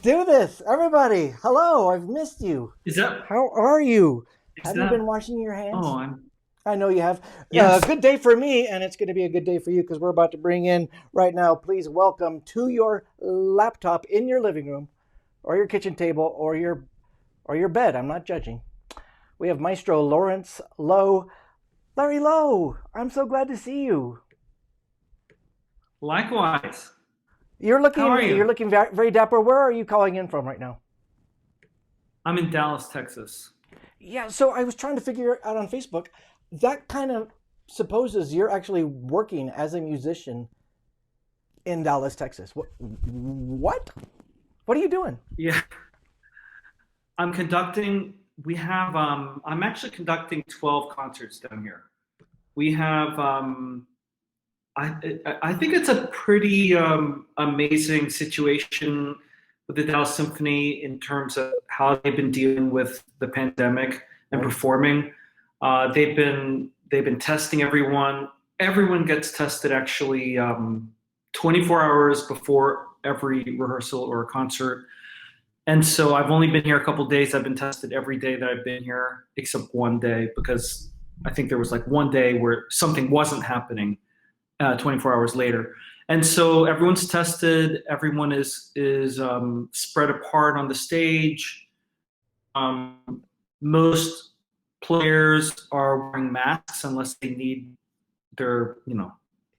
Do this, everybody. Hello, I've missed you. Is that How are you? is Have you been that washing your oh hands? I'm I know you have. yes. Good day for me, and it's going to be a good day for you because we're about to bring in right now. Please welcome to your laptop in your living room, or your kitchen table, or your bed. I'm not judging. We have Maestro Lawrence Loh. Larry Loh, I'm so glad to see you. Likewise. You're How looking are you're you? looking very dapper. Where are you calling in from right now? I'm in Dallas, Texas. Yeah, so I was trying to figure out on Facebook. That kind of supposes you're actually working as a musician in Dallas, Texas. What? What? What are you doing? Yeah. I'm conducting we have I'm actually conducting 12 concerts down here. We have I think it's a pretty amazing situation with the Dallas Symphony in terms of how they've been dealing with the pandemic and Right? performing. They've been testing everyone. Everyone gets tested actually 24 hours before every rehearsal or concert. And so I've only been here a couple of days. I've been tested every day that I've been here, except one day because I think there was like one day where something wasn't happening 24 hours later. And so everyone's tested. Everyone is spread apart on the stage. Most players are wearing masks unless they need their,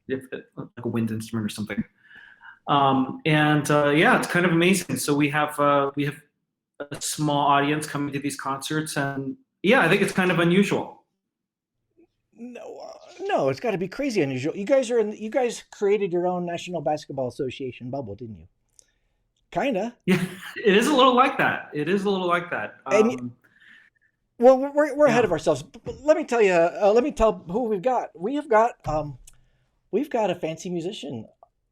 if like a wind instrument or something. And yeah, it's kind of amazing. So we have a small audience coming to these concerts, and yeah, I think it's kind of unusual. No, no, it's got to be crazy unusual. You guys are in. You guys created your own National Basketball Association bubble, didn't you? Kinda. Yeah, it is a little like that. It is a little like that. And well, we're ahead of Yeah. ourselves. But let me tell you. Let me tell who we've got. We've got a fancy musician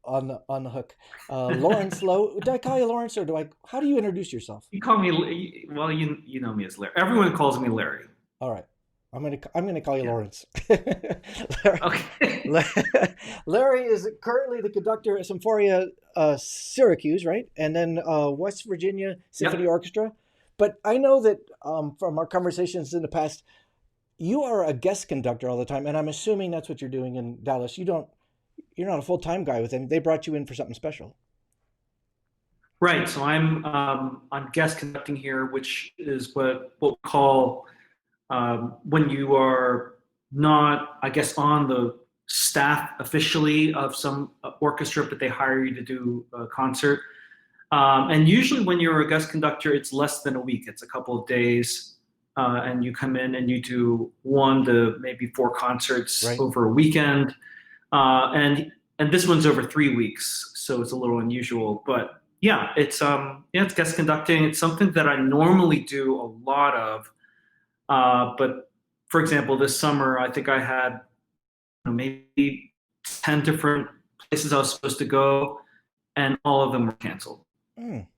on the hook. Lawrence Loh. Do I call you Lawrence or do I? How do you introduce yourself? You call me, well, you know me as Larry. Everyone calls me Larry. All right, I'm gonna call you Yeah. Lawrence. Larry, Okay. Larry is currently the conductor at Symphonia Syracuse, right? And then West Virginia Symphony Yep. Orchestra. But I know that from our conversations in the past, you are a guest conductor all the time, and I'm assuming that's what you're doing in Dallas. You're not a full time guy with them. They brought you in for something special. Right. So I'm guest conducting here, which is what we call when you are not, I guess, on the staff officially of some orchestra, but they hire you to do a concert. And usually, when you're a guest conductor, it's less than a week. It's a couple of days, and you come in and you do one to maybe four concerts Right. over a weekend, and this one's over 3 weeks, so it's a little unusual. But yeah, it's guest conducting. It's something that I normally do a lot of, but for example, this summer I think I had maybe 10 different places I was supposed to go, and all of them were canceled. Mm.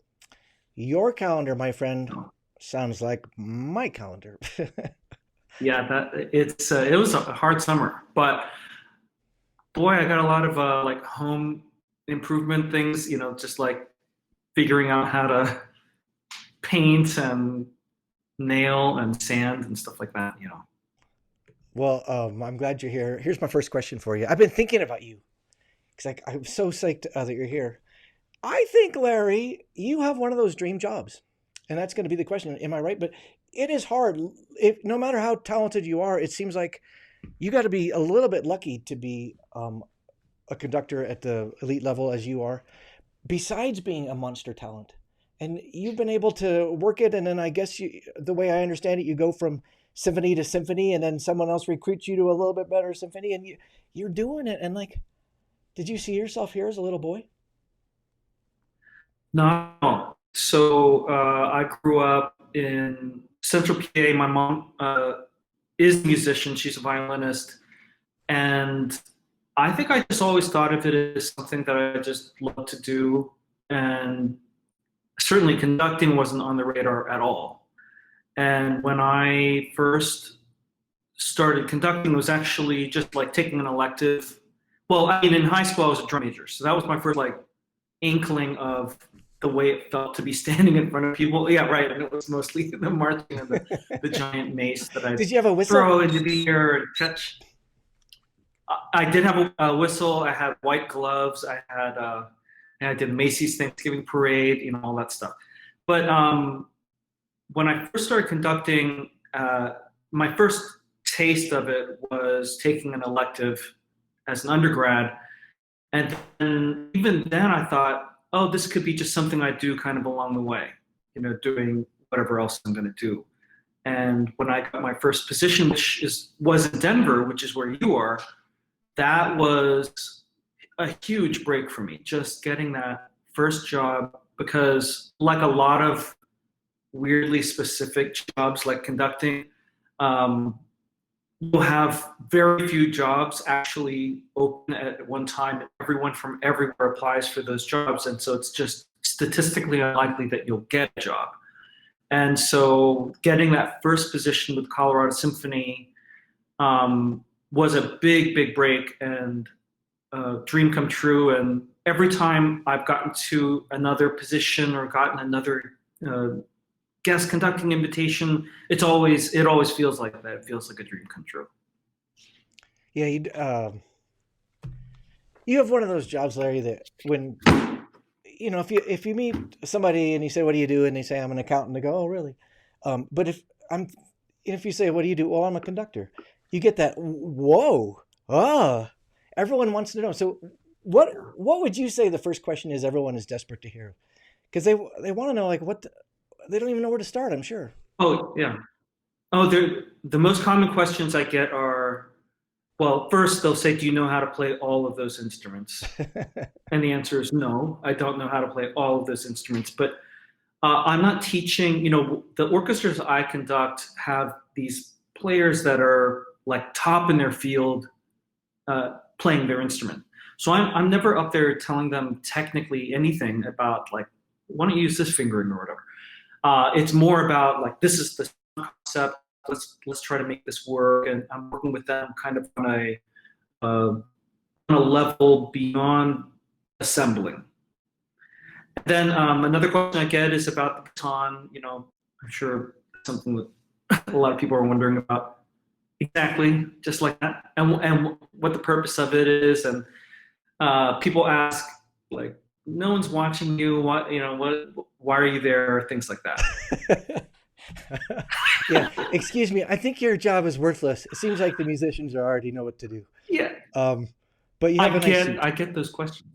Your calendar, my friend, So, sounds like my calendar. yeah, it was a hard summer, but boy, I got a lot of like home improvement things, just like figuring out how to paint and nail and sand and stuff like that. Well, I'm glad you're here. Here's my first question for you. I've been thinking about you because I'm so psyched that you're here. I think, Larry, you have one of those dream jobs, and that's going to be the question. Am I right? But it is hard. No matter how talented you are, it seems like you got to be a little bit lucky to be a conductor at the elite level as you are. Besides being a monster talent, and you've been able to work it, and then I guess the way I understand it, you go from symphony to symphony, and then someone else recruits you to a little bit better symphony, and you're doing it. And like, did you see yourself here as a little boy? No. So I grew up in Central PA. My mom is a musician. She's a violinist, and I think I just always thought of it as something that I just love to do, and certainly conducting wasn't on the radar at all. And when I first started conducting, it was actually just like taking an elective. Well, I mean, in high school, I was a drum major, so that was my first like inkling of the way it felt to be standing in front of people. Yeah, right. And it was mostly the marching and the giant mace that I'd Did you have a whistle? throw into the air and catch. I did have a whistle. I had white gloves. And I did Macy's Thanksgiving Parade, all that stuff. But when I first started conducting, my first taste of it was taking an elective as an undergrad. And then, even then, I thought, oh, this could be just something I do kind of along the way, doing whatever else I'm going to do. And when I got my first position, which was in Denver, which is where you are, that was a huge break for me, just getting that first job, because like a lot of weirdly specific jobs like conducting, you'll have very few jobs actually open at one time. Everyone from everywhere applies for those jobs, and so it's just statistically unlikely that you'll get a job. And so getting that first position with Colorado Symphony was a big, big break and a dream come true. And every time I've gotten to another position or gotten another guest conducting invitation, it always feels like that. It feels like a dream come true. Yeah, you have one of those jobs, Larry, that when if you meet somebody and you say, "What do you do?" and they say, "I'm an accountant," they go, "Oh, really?" But if you say, "What do you do?" "Well, I'm a conductor." You get that, "Whoa, everyone wants to know." So, what would you say the first question is everyone is desperate to hear? Because they want to know, like, they don't even know where to start, I'm sure. Oh, yeah. Oh, the most common questions I get are, well, first they'll say, "Do you know how to play all of those instruments?" And the answer is no, I don't know how to play all of those instruments. But I'm not teaching, the orchestras I conduct have these players that are like top in their field playing their instrument. So I'm never up there telling them technically anything about, like, why don't you use this fingering or whatever. It's more about, like, this is the concept. Let's try to make this work, and I'm working with them kind of on a level beyond assembling. Then another question I get is about the baton. I'm sure something that a lot of people are wondering about. Exactly, just like that, and what the purpose of it is, and people ask, like, no one's watching you. Why are you there? Things like that. Yeah, excuse me. I think your job is worthless. It seems like the musicians already know what to do. Yeah, But you have a nice suit. I get those questions.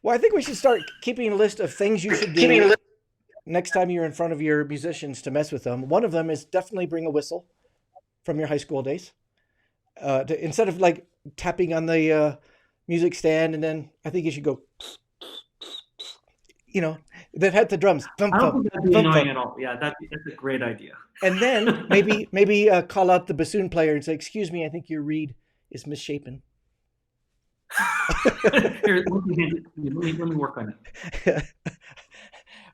Well, I think we should start keeping a list of things you should do next time you're in front of your musicians to mess with them. One of them is definitely bring a whistle from your high school days. Instead of like tapping on the music stand, and then I think you should go, that had the drums. I don't think that'd be annoying at all. Yeah, that's a great idea. And then maybe call out the bassoon player and say, "Excuse me, I think your reed is misshapen." Here, let me work on it.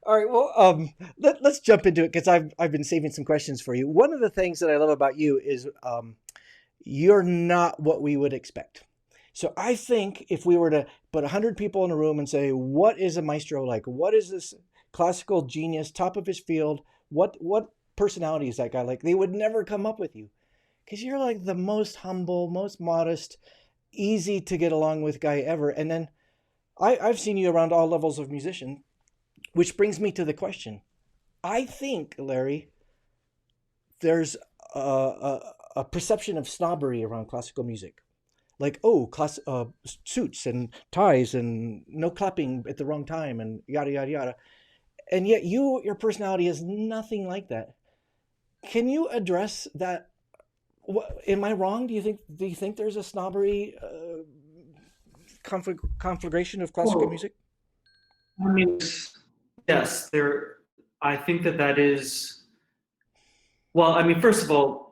All right. Well, let's jump into it, because I've been saving some questions for you. One of the things that I love about you is you're not what we would expect. So I think if we were to put 100 people in a room and say, "What is a maestro like? What is this classical genius, top of his field? What personality is that guy like?" They would never come up with you, because you're like the most humble, most modest, easy to get along with guy ever. And then I've seen you around all levels of musician, which brings me to the question. I think, Larry, there's a perception of snobbery around classical music. Like, suits and ties and no clapping at the wrong time and yada, yada, yada. And yet your personality is nothing like that. Can you address that? Am I wrong? Do you think there's a snobbery conflagration of classical music? I mean, yes, I think that is. Well, I mean, first of all,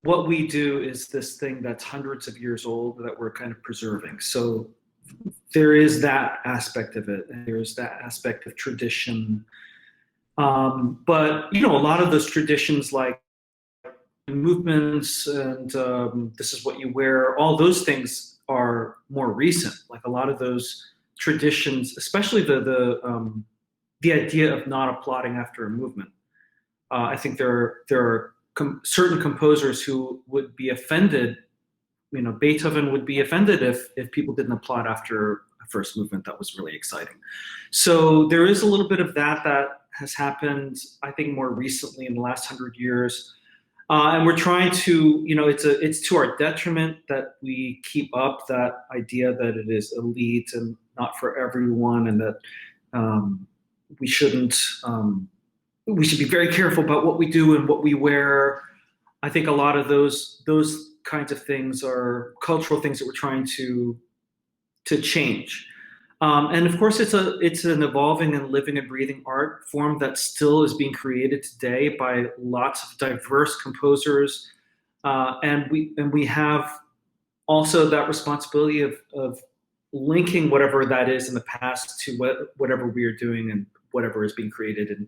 what we do is this thing that's hundreds of years old that we're kind of preserving. So there is that aspect of it, and there's that aspect of tradition. But a lot of those traditions, like movements and this is what you wear, all those things are more recent. Like a lot of those traditions, especially the the idea of not applauding after a movement. I think there are certain composers who would be offended. You know, Beethoven would be offended if people didn't applaud after a first movement that was really exciting. So there is a little bit of that has happened, I think, more recently in the last 100 years. And we're trying to, it's to our detriment that we keep up that idea that it is elite and not for everyone, and that um, we shouldn't, we should be very careful about what we do and what we wear. I think a lot of those kinds of things are cultural things that we're trying to change. And of course, it's an evolving and living and breathing art form that still is being created today by lots of diverse composers, and we have also that responsibility of linking whatever that is in the past to whatever we are doing and whatever is being created in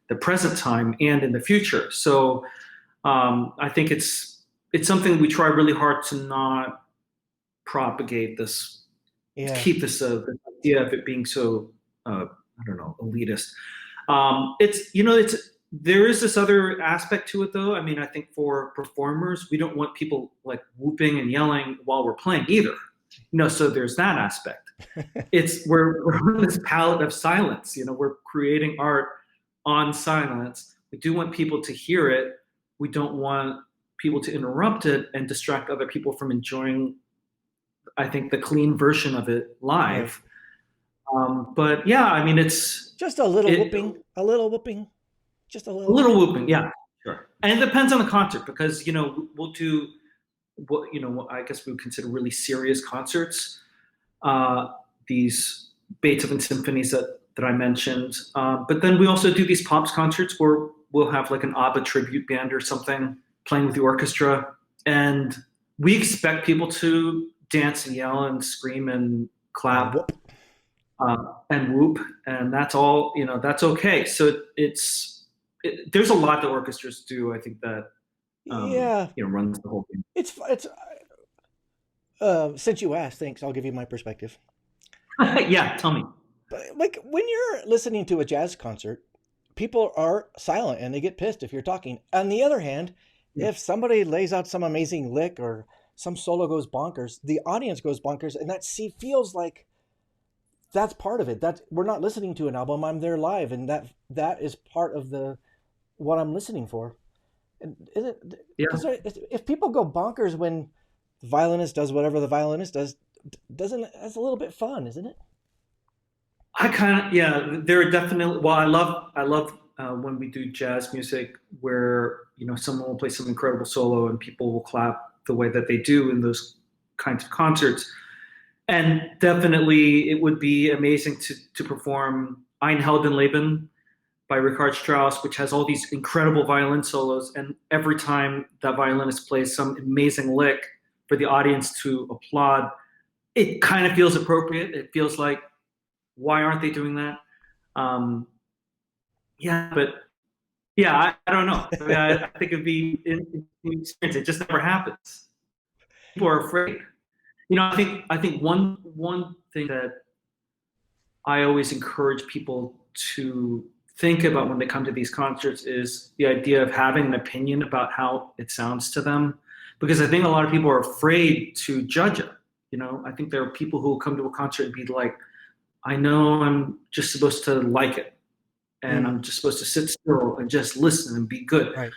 the present time and in the future. So I think it's something we try really hard to not propagate this, Yeah. keep this idea of it being so I don't know, elitist. It's there is this other aspect to it though. I mean, I think for performers, we don't want people like whooping and yelling while we're playing either. So there's that aspect. We're on this palette of silence. We're creating art on silence. We do want people to hear it. We don't want people to interrupt it and distract other people from enjoying, I think, the clean version of it live. Right. But yeah, I mean, it's Just a little whooping, a little whooping, just a a little. little whooping. Yeah, sure. And it depends on the concert because we'll do what I guess we would consider really serious concerts. These Beethoven symphonies that I mentioned, but then we also do these pops concerts where we'll have like an ABBA tribute band or something playing with the orchestra, and we expect people to dance and yell and scream and clap and whoop, and that's all. That's okay. So there's a lot that orchestras do. I think that Yeah, runs the whole thing. it's since you asked, thanks. I'll give you my perspective. Yeah, tell me. But like when you're listening to a jazz concert, people are silent and they get pissed if you're talking. On the other hand, if somebody lays out some amazing lick or some solo goes bonkers, the audience goes bonkers, and feels like that's part of it. That we're not listening to an album; I'm there live, and that is part of the what I'm listening for. And because if people go bonkers when the violinist does whatever the violinist does, doesn't that's a little bit fun, isn't it? I kind of, yeah, there are definitely, well, I love when we do jazz music where, someone will play some incredible solo and people will clap the way that they do in those kinds of concerts. And definitely it would be amazing to perform Ein Heldenleben by Richard Strauss, which has all these incredible violin solos. And every time that violinist plays some amazing lick for the audience to applaud, it kind of feels appropriate. It feels like, why aren't they doing that? Yeah, but yeah, I don't know. I mean, I think it'd be an experience. It just never happens. People are afraid. I think one thing that I always encourage people to think about when they come to these concerts is the idea of having an opinion about how it sounds to them, because I think a lot of people are afraid to judge it. I think there are people who will come to a concert and be like, I know I'm just supposed to like it, and I'm just supposed to sit still and just listen and be good. Right.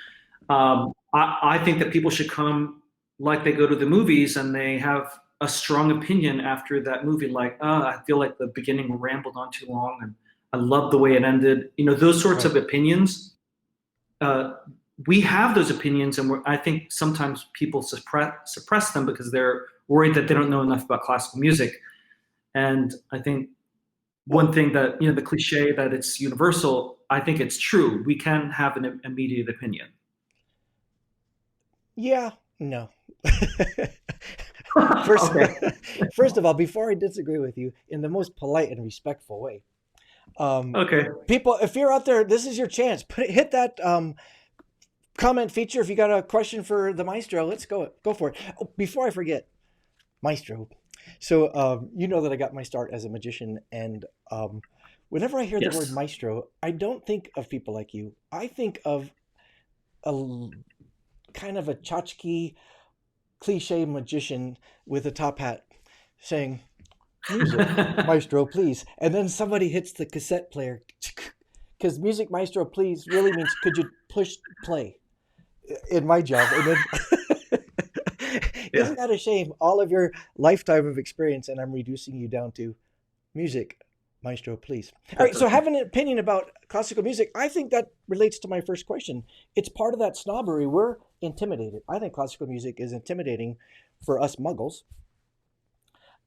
I think that people should come like they go to the movies and they have a strong opinion after that movie. Like, I feel like the beginning rambled on too long, and I love the way it ended. Those sorts of opinions. We have those opinions, and I think sometimes people suppress them because they're worried that they don't know enough about classical music. And I think one thing that, the cliche that it's universal, I think it's true. We can have an immediate opinion. Yeah, no. First, Okay. first of all, before I disagree with you, in the most polite and respectful way, Okay. people, if you're out there, this is your chance. Hit that comment feature if you got a question for the maestro. Let's go for it. Oh, before I forget, maestro. So you know that I got my start as a magician, and Whenever I hear the word Yes. maestro, I don't think of people like you. I think of a kind of a tchotchke cliche magician with a top hat saying, "Music, maestro, please." And then somebody hits the cassette player because "Music, maestro, please" really means "Could you push play?" in my job. And then, Yeah. isn't that a shame? All of your lifetime of experience, and I'm reducing you down to "Music, maestro, please." All right. That's So, okay. having an opinion about classical music, I think that relates to my first question. It's part of that snobbery. We're intimidated. I think classical music is intimidating for us muggles.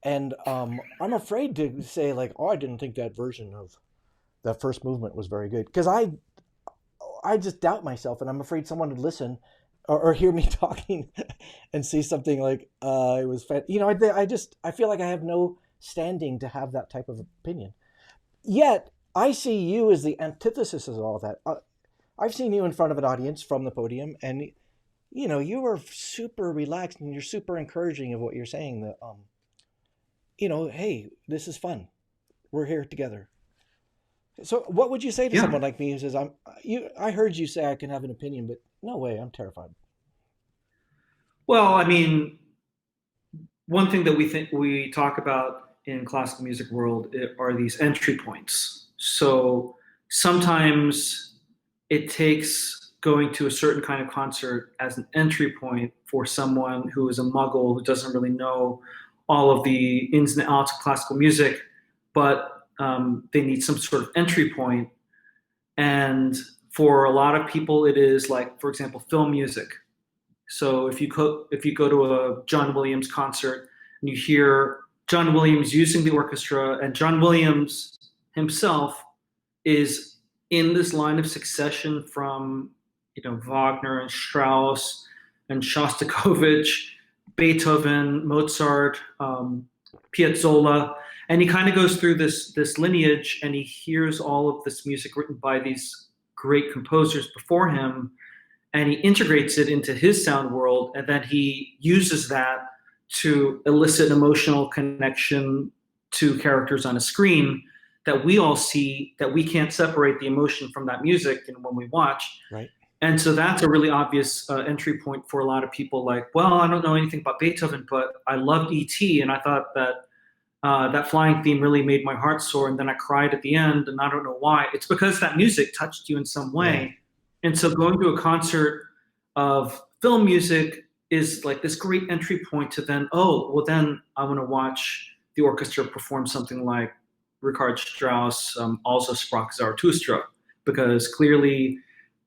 And I'm afraid to say, like, oh, I didn't think that version of that first movement was very good. Because I just doubt myself, and I'm afraid someone would listen or hear me talking and see something like it was, I feel like I have no standing to have that type of opinion. Yet I see you as the antithesis of all that. I've seen you in front of an audience from the podium, and you are super relaxed and you're super encouraging of what you're saying. That hey, this is fun. We're here together. So, what would you say to Yeah. someone like me who says, I heard you say I can have an opinion, but no way, I'm terrified." Well, I mean, one thing that we talk about in classical music world are these entry points. So sometimes it takes going to a certain kind of concert as an entry point for someone who is a muggle who doesn't really know all of the ins and outs of classical music, but they need some sort of entry point. And for a lot of people, it is like, for example, film music. So if you go to a John Williams concert and you hear John Williams using the orchestra, and John Williams himself is in this line of succession from Wagner and Strauss and Shostakovich, Beethoven, Mozart, Piazzolla, and he kind of goes through this lineage, and he hears all of this music written by these great composers before him, and he integrates it into his sound world, and then he uses that to elicit an emotional connection to characters on a screen that we all see, that we can't separate the emotion from that music and when we watch. Right. And so that's a really obvious entry point for a lot of people, like, well, I don't know anything about Beethoven, but I loved E.T. and I thought that that flying theme really made my heart soar, and then I cried at the end, and I don't know why. It's because that music touched you in some Yeah. way. And so going to a concert of film music is like this great entry point to then, oh, well, then I want to watch the orchestra perform something like Richard Strauss, Also Sprach Zarathustra, because clearly,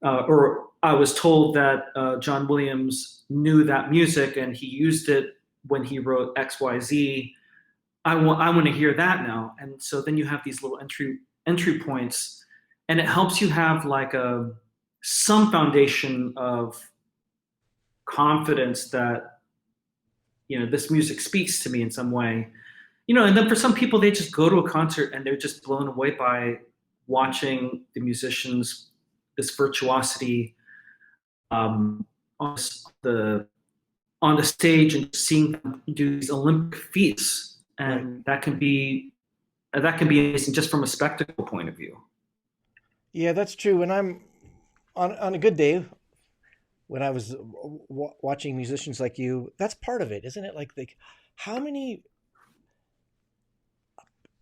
or I was told that John Williams knew that music and he used it when he wrote XYZ. I want to hear that now. And so then you have these little entry points, and it helps you have like some foundation of confidence that this music speaks to me in some way. And then for some people, they just go to a concert and they're just blown away by watching the musicians, this virtuosity, on the on the stage, and seeing them do these Olympic feats, Right. and that can be amazing just from a spectacle point of view. Yeah, that's true. And I'm on a good day when I was watching musicians like you. That's part of it, isn't it? Like how many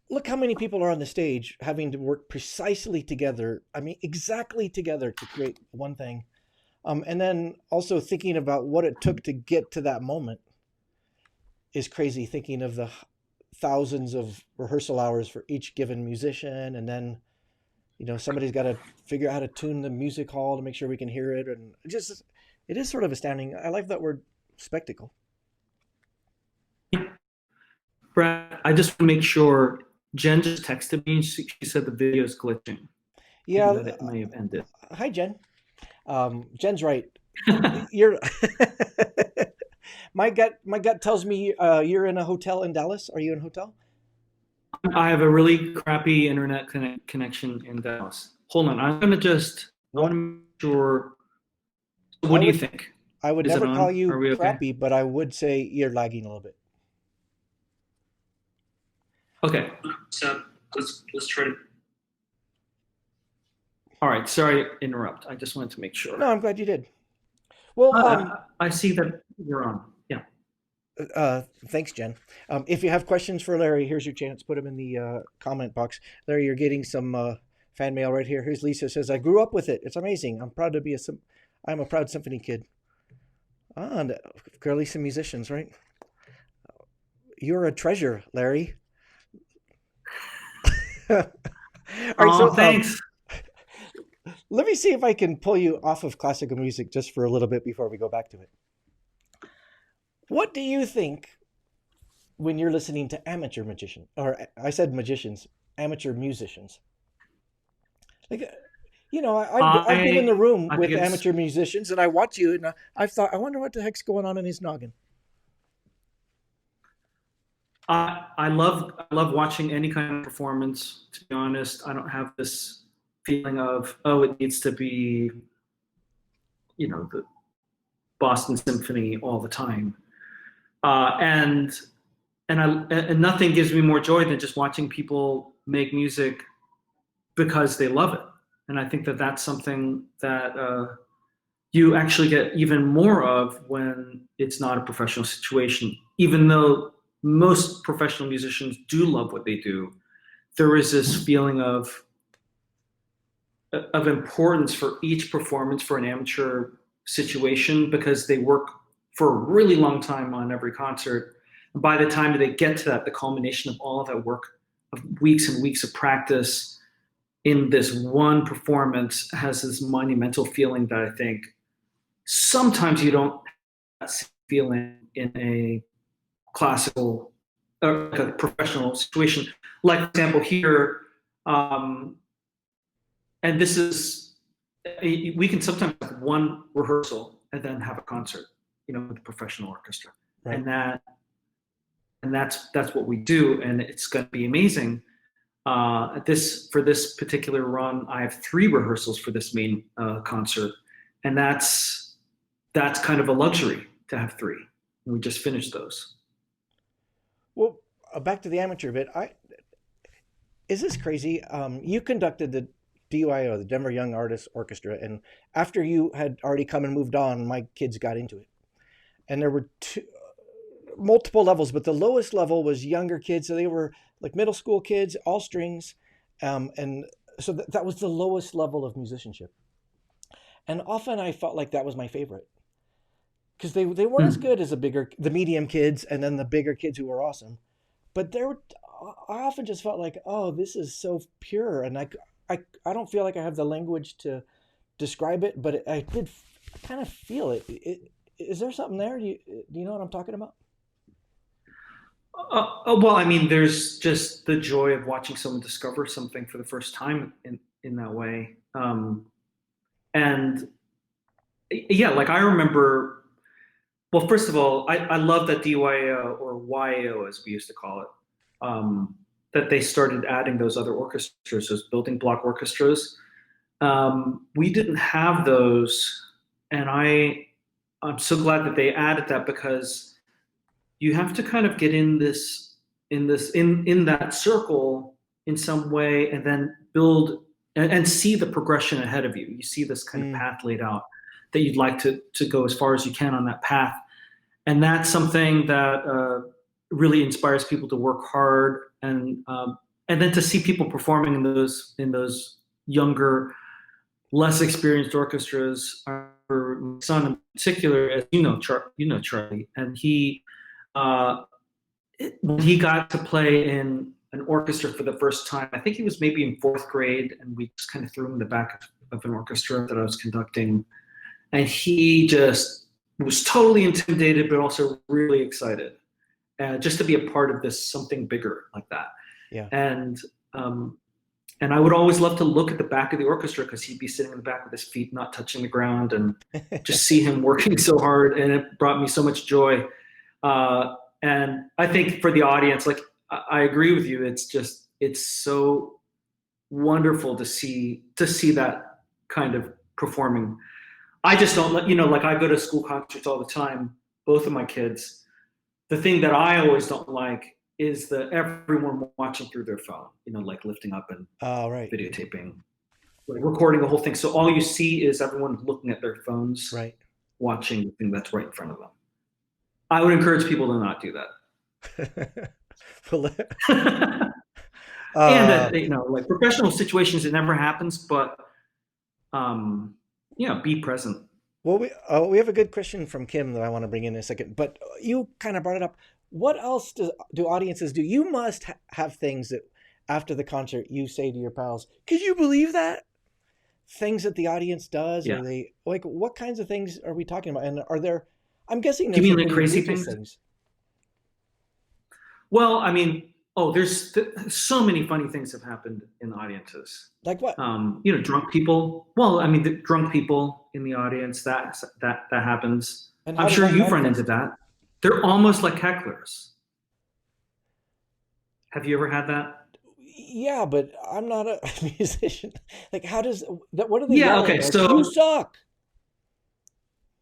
look how many people are on the stage having to work precisely together. I mean, exactly together to create one thing. And then also thinking about what it took to get to that moment is crazy. Thinking of the thousands of rehearsal hours for each given musician, and then somebody's got to figure out how to tune the music hall to make sure we can hear it, and it is sort of astounding. I like that word, spectacle. Brad, I just want to make sure. Jen just texted me. She said the video is glitching Yeah. and that it may have ended. Hi, Jen. Jen's right. You're my gut tells me you're in a hotel in Dallas. Are you in a hotel? I have a really crappy internet connection in Dallas. Hold on, I want Well, to make sure. I What do you would think? I would Is it never call on? Are you we okay? crappy, but I would say you're lagging a little bit. Okay. So let's try to. All right, sorry to interrupt. I just wanted to make No, sure. I'm glad you did. Well, I see that you're on. Yeah. thanks, Jen. If you have questions for Larry, here's your chance. Put them in the comment box. Larry, you're getting some fan mail right here. Here's Lisa says, "I grew up with it. It's amazing. I'm proud to be I'm a proud symphony kid." Ah, and clearly some musicians, right? You're a treasure, Larry. All right, Oh, so thanks. let me see if I can pull you off of classical music just for a little bit before we go back to it. What do you think when you're listening to amateur magicians, or I said magicians, amateur musicians? Like, I've been in the I room I think with it's amateur musicians, and I watch you, and I've thought, I wonder what the heck's going on in his noggin. I love watching any kind of performance. To be honest, I don't have this feeling of, oh, it needs to be, the Boston Symphony all the time. And and nothing gives me more joy than just watching people make music because they love it. And I think that that's something that you actually get even more of when it's not a professional situation. Even though most professional musicians do love what they do, there is this feeling of importance for each performance for an amateur situation because they work for a really long time on every concert. And by the time they get to that, the culmination of all of that work of weeks and weeks of practice in this one performance has this monumental feeling that I think sometimes you don't feel in a classical or like a professional situation. Like, for example, here, um, and this is, we can sometimes have one rehearsal and then have a concert, with a professional orchestra. Right. And that's what we do, and it's going to be amazing. For this particular run, I have 3 rehearsals for this main concert, and that's kind of a luxury to have 3. And we just finished those. Well, back to the amateur bit. Is this crazy? You conducted the DYO, the Denver Young Artists Orchestra, and after you had already come and moved on, my kids got into it, and there were multiple levels, but the lowest level was younger kids, so they were like middle school kids, all strings, and so that was the lowest level of musicianship. And often I felt like that was my favorite because they weren't as Hmm. good as the medium kids, and then the bigger kids who were awesome. But I often just felt like, oh, this is so pure, and I don't feel like I have the language to describe it, but I did kind of feel it. Is there something there? Do you know what I'm talking about? Well, I mean, there's just the joy of watching someone discover something for the first time in that way. And yeah, like I remember. Well, first of all, I love that DYO or YAO as we used to call it, that they started adding those other orchestras, those building block orchestras. We didn't have those, and I'm so glad that they added that because you have to kind of get in that circle in some way and then build and see the progression ahead of you. You see this kind of Mm. path laid out that you'd like to go as far as you can on that path, and that's something that really inspires people to work hard, and then to see people performing in those younger, less experienced orchestras. My son in particular, as Charlie, and uh, when he got to play in an orchestra for the first time, I think he was maybe in 4th grade, and we just kind of threw him in the back of an orchestra that I was conducting, and he just was totally intimidated, but also really excited, just to be a part of this something bigger like that. Yeah. And um, and I would always love to look at the back of the orchestra because he'd be sitting in the back with his feet not touching the ground, and just see him working so hard, and it brought me so much joy. And I think for the audience, like I agree with you, it's so wonderful to see that kind of performing. I just don't let like I go to school concerts all the time. Both of my kids. The thing that I always don't like is the everyone watching through their phone. Like lifting up and Oh, right. videotaping. like recording the whole thing. So all you see is everyone looking at their phones, Right. watching the thing that's right in front of them. I would encourage people to not do Well, that. And uh, that, like professional situations, it never happens, but be present. well, we have a good question from Kim that I want to bring in a second, but you kind of brought it up. What else do audiences do? You must have things that after the concert you say to your pals, could you believe that? Things that the audience does, Yeah. or they like, what kinds of things are we talking about? And are there, I'm guessing Do you there's mean some like pretty crazy egregious things? things. Well, I mean, there's so many funny things have happened in audiences. Like what? Drunk people. Well, I mean, the drunk people in the audience, that happens. And how I'm does sure that you've run into manifest? that. They're almost like hecklers. Have you ever had that? Yeah, but I'm not a musician. Like, how does that? What are they Yeah. yelling? Okay. Like, you So suck.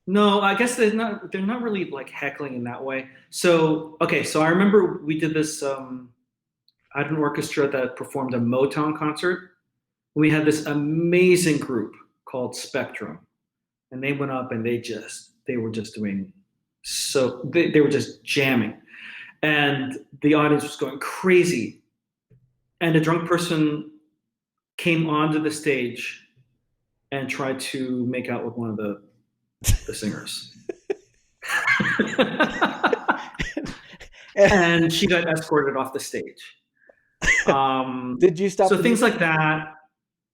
no, I guess they're not really like heckling in that way. So okay. So I remember we did this. I had an orchestra that performed a Motown concert. We had this amazing group called Spectrum, and they went up and they were just doing they were just jamming, and the audience was going crazy. And a drunk person came onto the stage and tried to make out with one of the singers. And she got escorted off the stage. Did you stop So the things music? like that,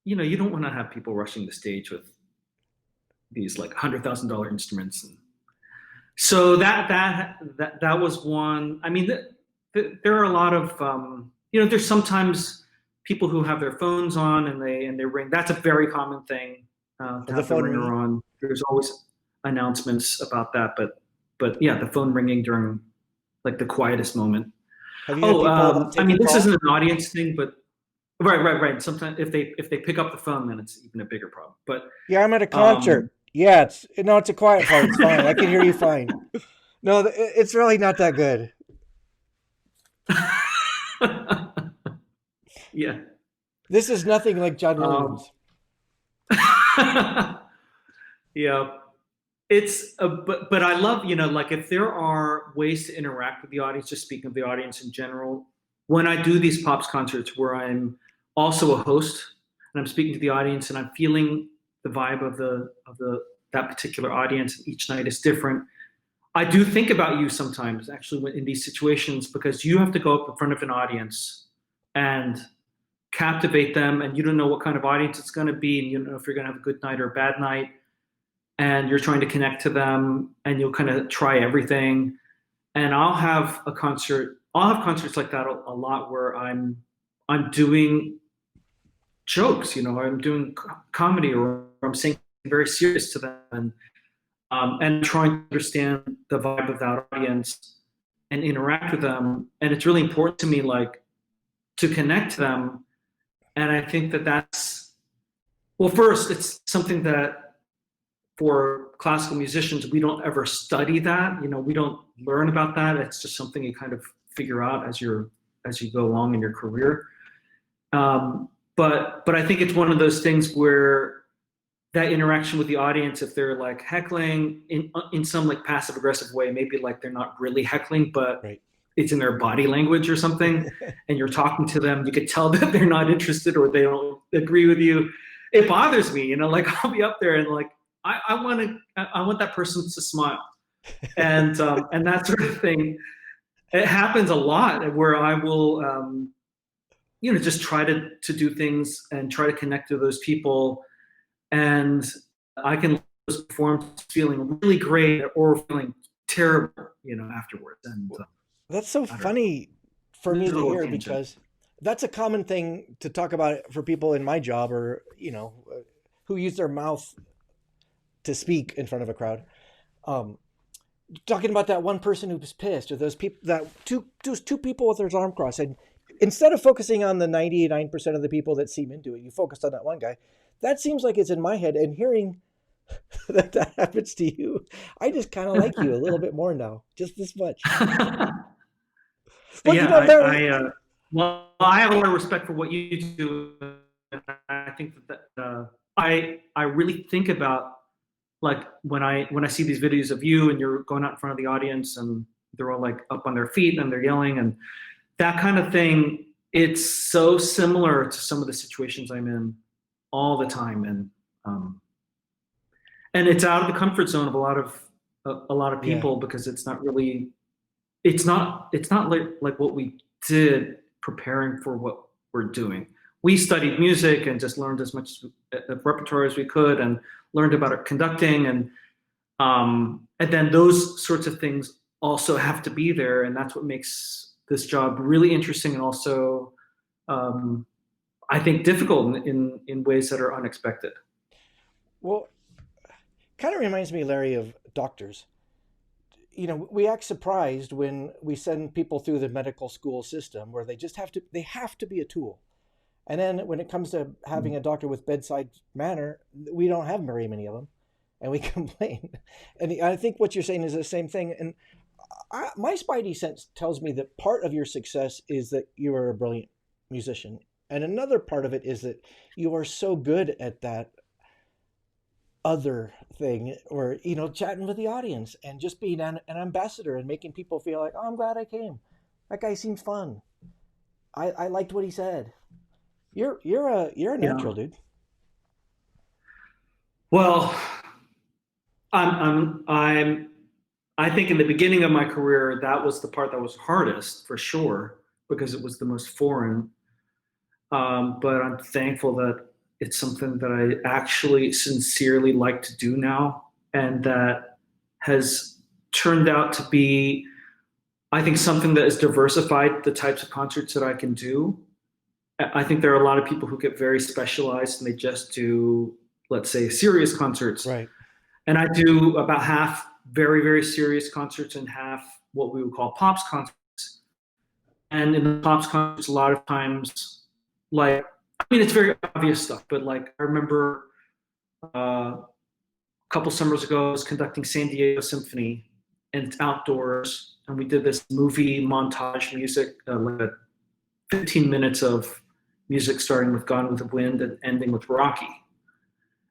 you don't want to have people rushing the stage with these like $100,000 instruments. And so that was one. I mean, there are a lot of there's sometimes people who have their phones on and they ring. That's a very common thing to The have the phone ringer ringing? on. There's always announcements about that, but yeah, the phone ringing during like the quietest moment. Have you had Oh, people I take a mean, this call? isn't an audience thing, but right. Sometimes if they pick up the phone, then it's even a bigger problem. But Yeah, I'm at a concert. um, Yeah, it's a quiet part. It's fine. I can hear you fine. No, it's really not that good. yeah. This is nothing like John Um, Williams. yeah. It's but I love, like if there are ways to interact with the audience, just speaking of the audience in general, when I do these pops concerts where I'm also a host and I'm speaking to the audience and I'm feeling the vibe of the that particular audience, each night is different. I do think about you sometimes actually in these situations because you have to go up in front of an audience and captivate them, and you don't know what kind of audience it's going to be, and you don't know if you're going to have a good night or a bad night, and you're trying to connect to them, and you'll kind of try everything. And I'll have concerts like that a lot where I'm doing jokes, I'm doing comedy, or I'm saying very serious to them, and trying to understand the vibe of that audience and interact with them. And it's really important to me, like, to connect to them. And I think that's, well, first, it's something that for classical musicians, we don't ever study that. We don't learn about that. It's just something you kind of figure out as you go along in your career. But I think it's one of those things where that interaction with the audience, if they're like heckling in some like passive aggressive way, maybe like they're not really heckling, but Right. it's in their body language or something, and you're talking to them, you could tell that they're not interested or they don't agree with you. It bothers me, like I'll be up there and like I want that person to smile, and that sort of thing. It happens a lot where I will just try to do things and try to connect to those people, and I can perform feeling really great or feeling terrible, afterwards. And That's so I don't know. funny for This me is a to little hear tangent. because that's a common thing to talk about for people in my job or, who use their mouth to speak in front of a crowd. Um, Talking about that one person who was pissed or those people that two people with their arm crossed, and instead of focusing on the 99% of the people that seem into it, you focused on that one guy. That seems like it's in my head, and hearing that happens to you, I just kind of like you a little bit more now, just this much. Well, Yeah, Larry, well, I have a lot of respect for what you do And I think I really think about, like, when I see these videos of you and you're going out in front of the audience and they're all like up on their feet and they're yelling and that kind of thing. It's so similar to some of the situations I'm in all the time, um, and it's out of the comfort zone of a lot of Yeah. people, because it's not really, it's not like what we did preparing for what we're doing. We studied music and just learned as much repertoire as we could, and learned about our conducting, and then those sorts of things also have to be there, and that's what makes this job really interesting, and also, um, I think, difficult in ways that are unexpected. Well, kind of reminds me, Larry, of doctors. You know, we act surprised when we send people through the medical school system where they have to be a tool. And then when it comes to having a doctor with bedside manner, we don't have very many of them, and we complain. And I think what you're saying is the same thing. And my spidey sense tells me that part of your success is that you are a brilliant musician, and another part of it is that you are so good at that other thing, or chatting with the audience and just being an ambassador and making people feel like, oh, I'm glad I came. That guy seems fun. I liked what he said. You're a Yeah. natural, dude. Well, I'm I think in the beginning of my career, that was the part that was hardest for sure, because it was the most foreign. But I'm thankful that it's something that I actually sincerely like to do now, and that has turned out to be, I think, something that has diversified the types of concerts that I can do. I think there are a lot of people who get very specialized and they just do, let's say, serious concerts. Right. And I do about half very, very serious concerts and half what we would call pops concerts. And in the pops concerts, a lot of times, like, I mean, it's very obvious stuff, but like, I remember a couple summers ago, I was conducting San Diego Symphony, and it's outdoors. And we did this movie montage music, like 15 minutes of music starting with Gone with the Wind and ending with Rocky.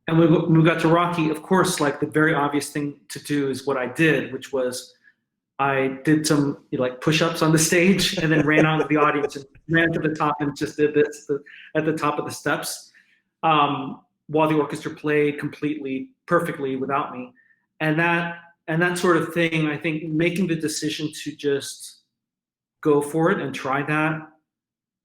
And when we got to Rocky, of course, like, the very obvious thing to do is what I did, which was I did some, like, push-ups on the stage, and then ran out of the audience and ran to the top and just did this at the top of the steps, while the orchestra played completely perfectly without me. And that sort of thing, I think, making the decision to just go for it and try that,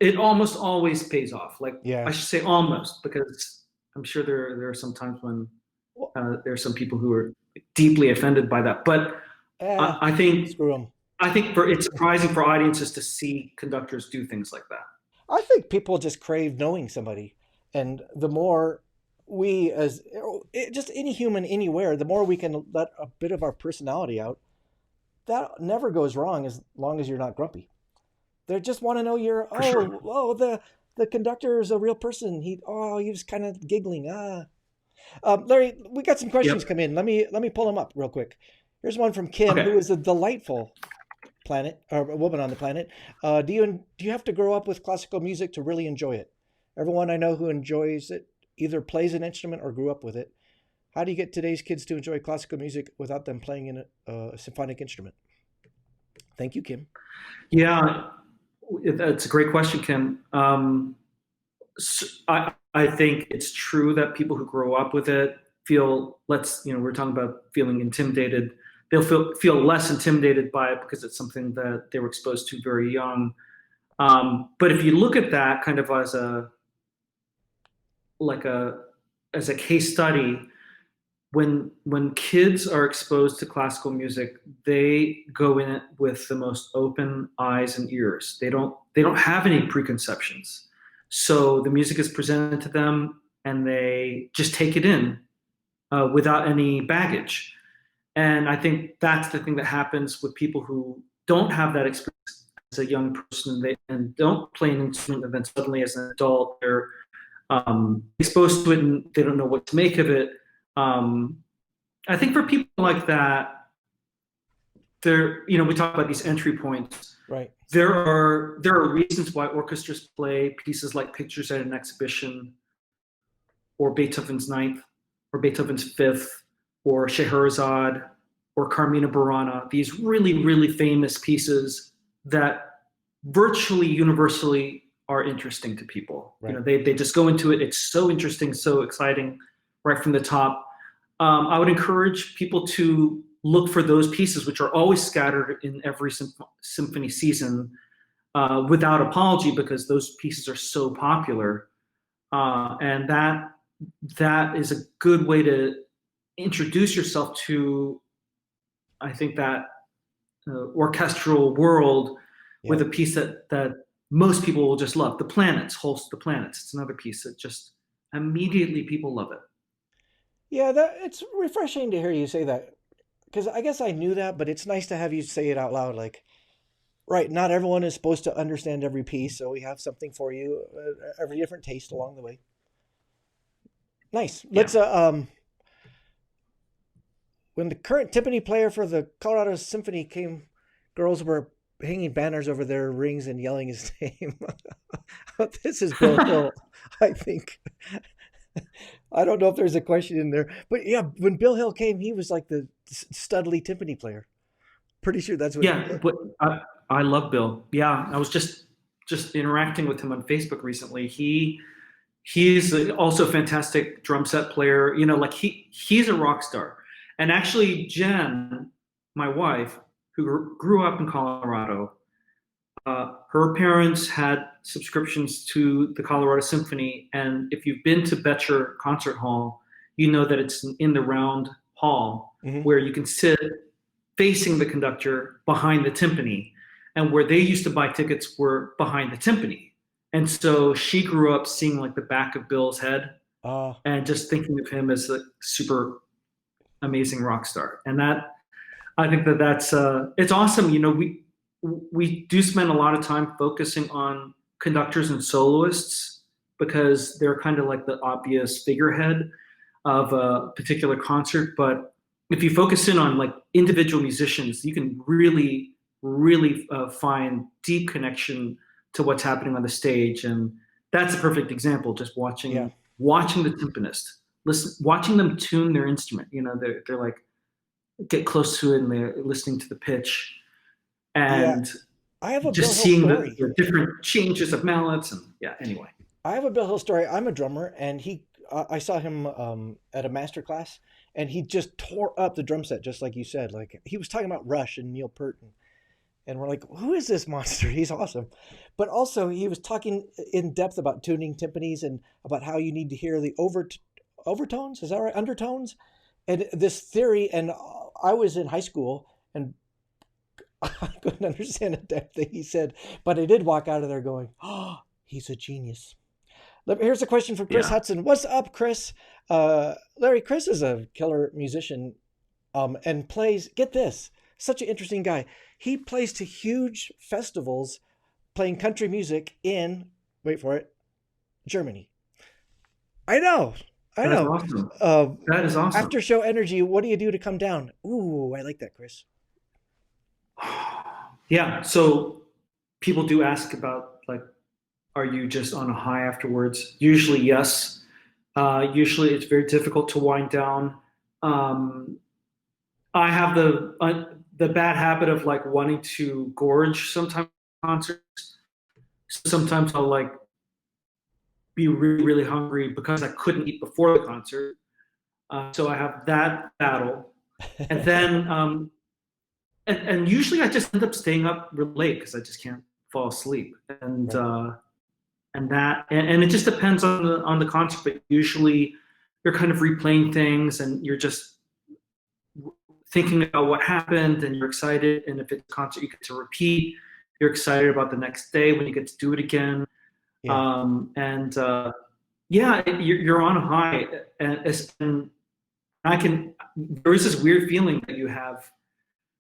it almost always pays off. Like, I Yeah. should say almost, because I'm sure there are some times when Well, there are some people who are deeply offended by that. But eh, I, I think screw them. I think it's surprising for audiences to see conductors do things like that. I think people just crave knowing somebody, and the more we, as just any human anywhere, the more we can let a bit of our personality out, that never goes wrong as long as you're not grumpy. They just want to know you're, For sure. the conductor is a real person. He was kind of giggling. Larry, we got some questions Yep. come in. Let me pull them up real quick. Here's one from Kim, Okay. who is a delightful planet, or a woman on the planet. Do you have to grow up with classical music to really enjoy it? Everyone I know who enjoys it either plays an instrument or grew up with it. How do you get today's kids to enjoy classical music without them playing in a symphonic instrument? Thank you, Kim. Yeah, that's a great question, Kim. I think it's true that people who grow up with it feel, we're talking about feeling intimidated. They'll feel less intimidated by it because it's something that they were exposed to very young. But if you look at that kind of as like a as a case study, when kids are exposed to classical music, they go in it with the most open eyes and ears. They don't have any preconceptions. So the music is presented to them, and they just take it in, without any baggage. And I think that's the thing that happens with people who don't have that experience as a young person, and don't play an instrument, and then suddenly as an adult they're, exposed to it and they don't know what to make of it. Um, I think for people like that, we talk about these entry points. Right. There are reasons why orchestras play pieces like Pictures at an Exhibition, or Beethoven's Ninth, or Beethoven's Fifth, or Scheherazade, or Carmina Burana. These really, really famous pieces that virtually universally are interesting to people. Right. They just go into it. It's so interesting, so exciting, right from the top. I would encourage people to look for those pieces, which are always scattered in every symphony season, without apology, because those pieces are so popular, and that is a good way to introduce yourself to, I think, that orchestral world Yeah. with a piece that most people will just love. The Planets, Holst the Planets. It's another piece that just immediately people love it. Yeah, that it's refreshing to hear you say that because I guess I knew that, but it's nice to have you say it out loud. Like, right, not everyone is supposed to understand every piece, so we have something for you, every different taste along the way. Nice. Yeah. Let's when the current timpani player for the Colorado Symphony came, girls were hanging banners over their rings and yelling his name. This is Bill Hill, I think. I don't know if there's a question in there, but yeah, when Bill Hill came, he was like the Studley timpani player. Pretty sure that's what. Yeah, but I love Bill. Yeah, I was just interacting with him on Facebook recently. He's also a fantastic drum set player. Like he's a rock star. And actually, Jen, my wife, who grew up in Colorado, her parents had subscriptions to the Colorado Symphony. And if you've been to Betcher Concert Hall, you know that it's in the round hall Mhm. where you can sit facing the conductor behind the timpani. And where they used to buy tickets were behind the timpani. And so she grew up seeing like the back of Bill's head Uh, and just thinking of him as a super amazing rock star. And that, I think that's it's awesome. We do spend a lot of time focusing on conductors and soloists because they're kind of like the obvious figurehead of a particular concert. But if you focus in on like individual musicians, you can really, really find deep connection to what's happening on the stage. And that's a perfect example. Just yeah, watching the timpanist, watching them tune their instrument. They're like get close to it and they're listening to the pitch yeah. and I have a Bill just Hill seeing story. the different changes of mallets. And yeah, anyway. I have a Bill Hill story. I'm a drummer, and I saw him at a master class, and he just tore up the drum set, just like you said. Like he was talking about Rush and Neil Peart, and we're like, who is this monster? He's awesome. But also, he was talking in depth about tuning timpanis and about how you need to hear the overtones. Is that right? Undertones, and this theory. And I was in high school, and I couldn't understand a damn thing he said, but I did walk out of there going, "Oh, he's a genius." Here's a question from Chris Yeah. Hudson. What's up, Chris? Larry, Chris is a killer musician and plays, get this, such an interesting guy. He plays to huge festivals playing country music in, wait for it, Germany. I know. I That's know. awesome. Uh, That is awesome. After show energy, what do you do to come down? Ooh, I like that, Chris. Yeah. So people do ask about like, are you just on a high afterwards? Usually, yes. Usually, it's very difficult to wind down. Um, I have the bad habit of like wanting to gorge sometimes concerts. Sometimes I'll like be really really hungry because I couldn't eat before the concert. So I have that battle, and then and usually I just end up staying up real late because I just can't fall asleep. And Right. and it just depends on the concert. But usually you're kind of replaying things and you're just thinking about what happened and you're excited. And if it's a concert you get to repeat, you're excited about the next day when you get to do it again. Yeah. And yeah, you're on a high, and there is this weird feeling that you have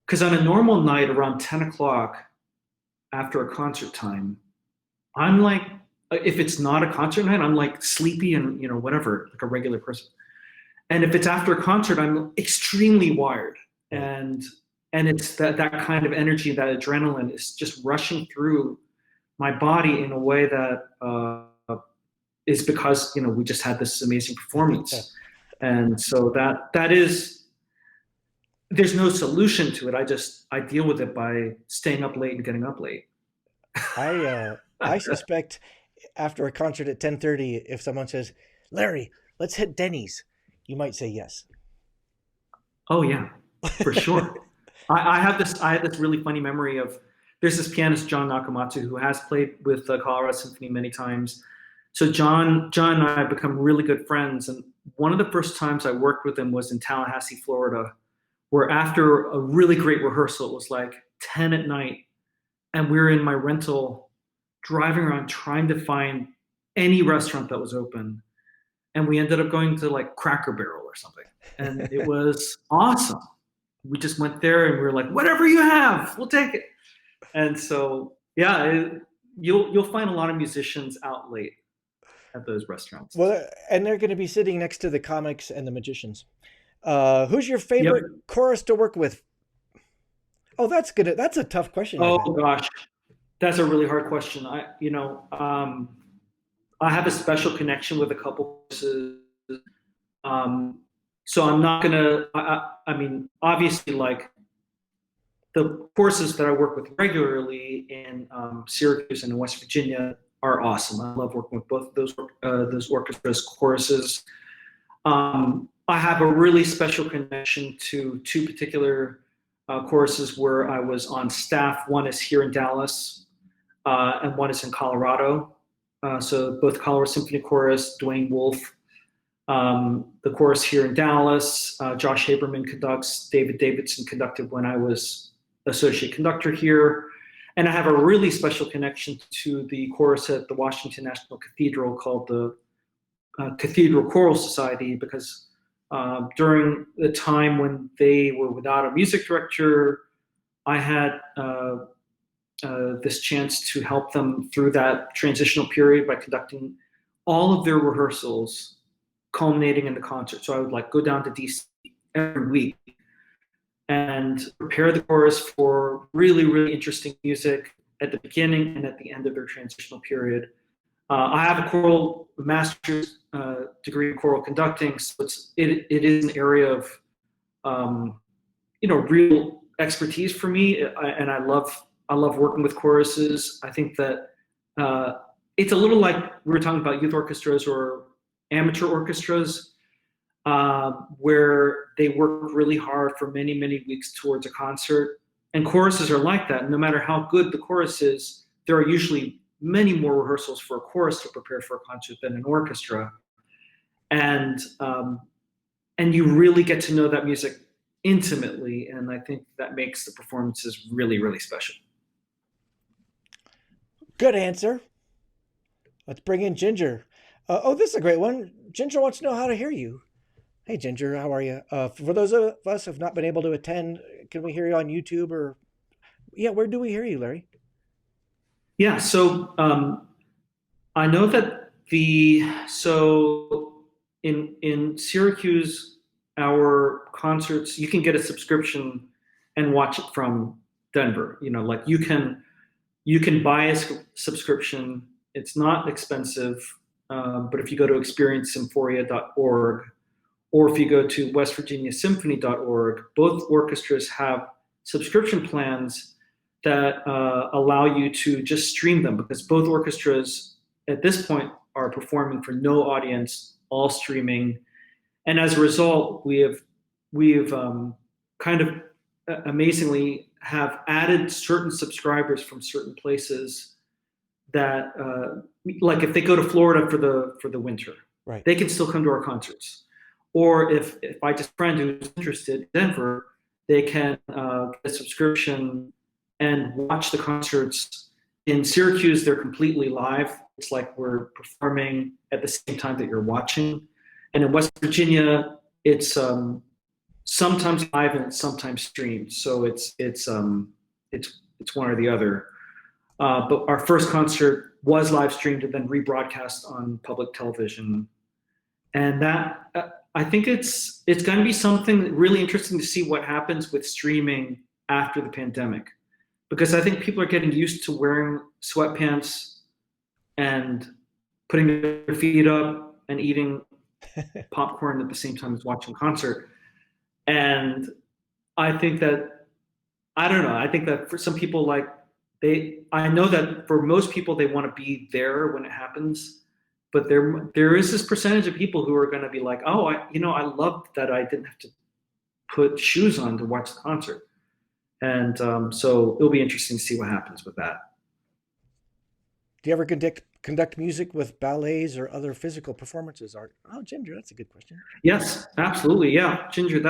because on a normal night around 10 o'clock after a concert time, I'm like, if it's not a concert night, I'm like sleepy and whatever, like a regular person. And if it's after a concert, I'm extremely wired, Right. and it's that kind of energy, that adrenaline is just rushing through my body in a way that is because we just had this amazing performance, and so that is, there's no solution to it. I deal with it by staying up late and getting up late. I suspect after a concert at 10:30, if someone says, "Larry, let's hit Denny's," you might say yes. Oh yeah, for sure. I have this really funny memory of, there's this pianist John Nakamatsu who has played with the Colorado Symphony many times. So John and I have become really good friends, and one of the first times I worked with him was in Tallahassee, Florida, where after a really great rehearsal, it was like 10 at night, and we were in my rental driving around trying to find any restaurant that was open, and we ended up going to like Cracker Barrel or something, and it was awesome. We just went there and we were like, whatever you have, we'll take it. And so yeah, you'll find a lot of musicians out late at those restaurants. Well, and they're going to be sitting next to the comics and the magicians. Who's your favorite Yep. chorus to work with? Oh, that's good. That's a tough question. Oh gosh, that's a really hard question. I have a special connection with a couple courses. So I'm not gonna. I mean, obviously, like the courses that I work with regularly in Syracuse and in West Virginia are awesome. I love working with both of those orchestras, choruses. I have a really special connection to two particular choruses where I was on staff. One is here in Dallas, and one is in Colorado. So both Colorado Symphony Chorus, Dwayne Wolf, the chorus here in Dallas, Josh Haberman conducts, David Davidson conducted when I was associate conductor here. And I have a really special connection to the chorus at the Washington National Cathedral called the Cathedral Choral Society, because during the time when they were without a music director, I had this chance to help them through that transitional period by conducting all of their rehearsals culminating in the concert. So I would like go down to DC every week and prepare the chorus for really, really interesting music at the beginning and at the end of their transitional period. I have a choral master's degree in choral conducting, so it is an area of real expertise for me, and I love working with choruses. I think that it's a little like we were talking about youth orchestras or amateur orchestras, where they work really hard for many, many weeks towards a concert. And choruses are like that. No matter how good the chorus is, there are usually many more rehearsals for a chorus to prepare for a concert than an orchestra. And you really get to know that music intimately, and I think that makes the performances really, really special. Good answer. Let's bring in Ginger. This is a great one. Ginger wants to know how to hear you. Hey, Ginger, how are you? For those of us who have not been able to attend, can we hear you on YouTube or? Yeah, where do we hear you, Larry? Yeah, so I know that in Syracuse, our concerts, you can get a subscription and watch it from Denver. Like you can buy a subscription. It's not expensive, but if you go to experiencesymphoria.org, or if you go to westvirginiasymphony.org, both orchestras have subscription plans that allow you to just stream them, because both orchestras at this point are performing for no audience, all streaming. And as a result, we have kind of amazingly have added certain subscribers from certain places that, like if they go to Florida for the winter, right, they can still come to our concerts. Or if I just a friend who's interested in Denver, they can get a subscription and watch the concerts. In Syracuse, they're completely live. It's like we're performing at the same time that you're watching. And in West Virginia, it's sometimes live and it's sometimes streamed. So it's one or the other. But our first concert was live streamed and then rebroadcast on public television. And that I think it's going to be something really interesting to see what happens with streaming after the pandemic, because I think people are getting used to wearing sweatpants and putting their feet up and eating popcorn at the same time as watching a concert. And I think that, I don't know, I think that for some people, like, I know that for most people, they want to be there when it happens. But there is this percentage of people who are going to be like, oh, I love that I didn't have to put shoes on to watch the concert. And so it'll be interesting to see what happens with that. Do you ever conduct music with ballets or other physical performances? Art? Oh, Ginger, that's a good question. Yes, absolutely. Yeah, Ginger.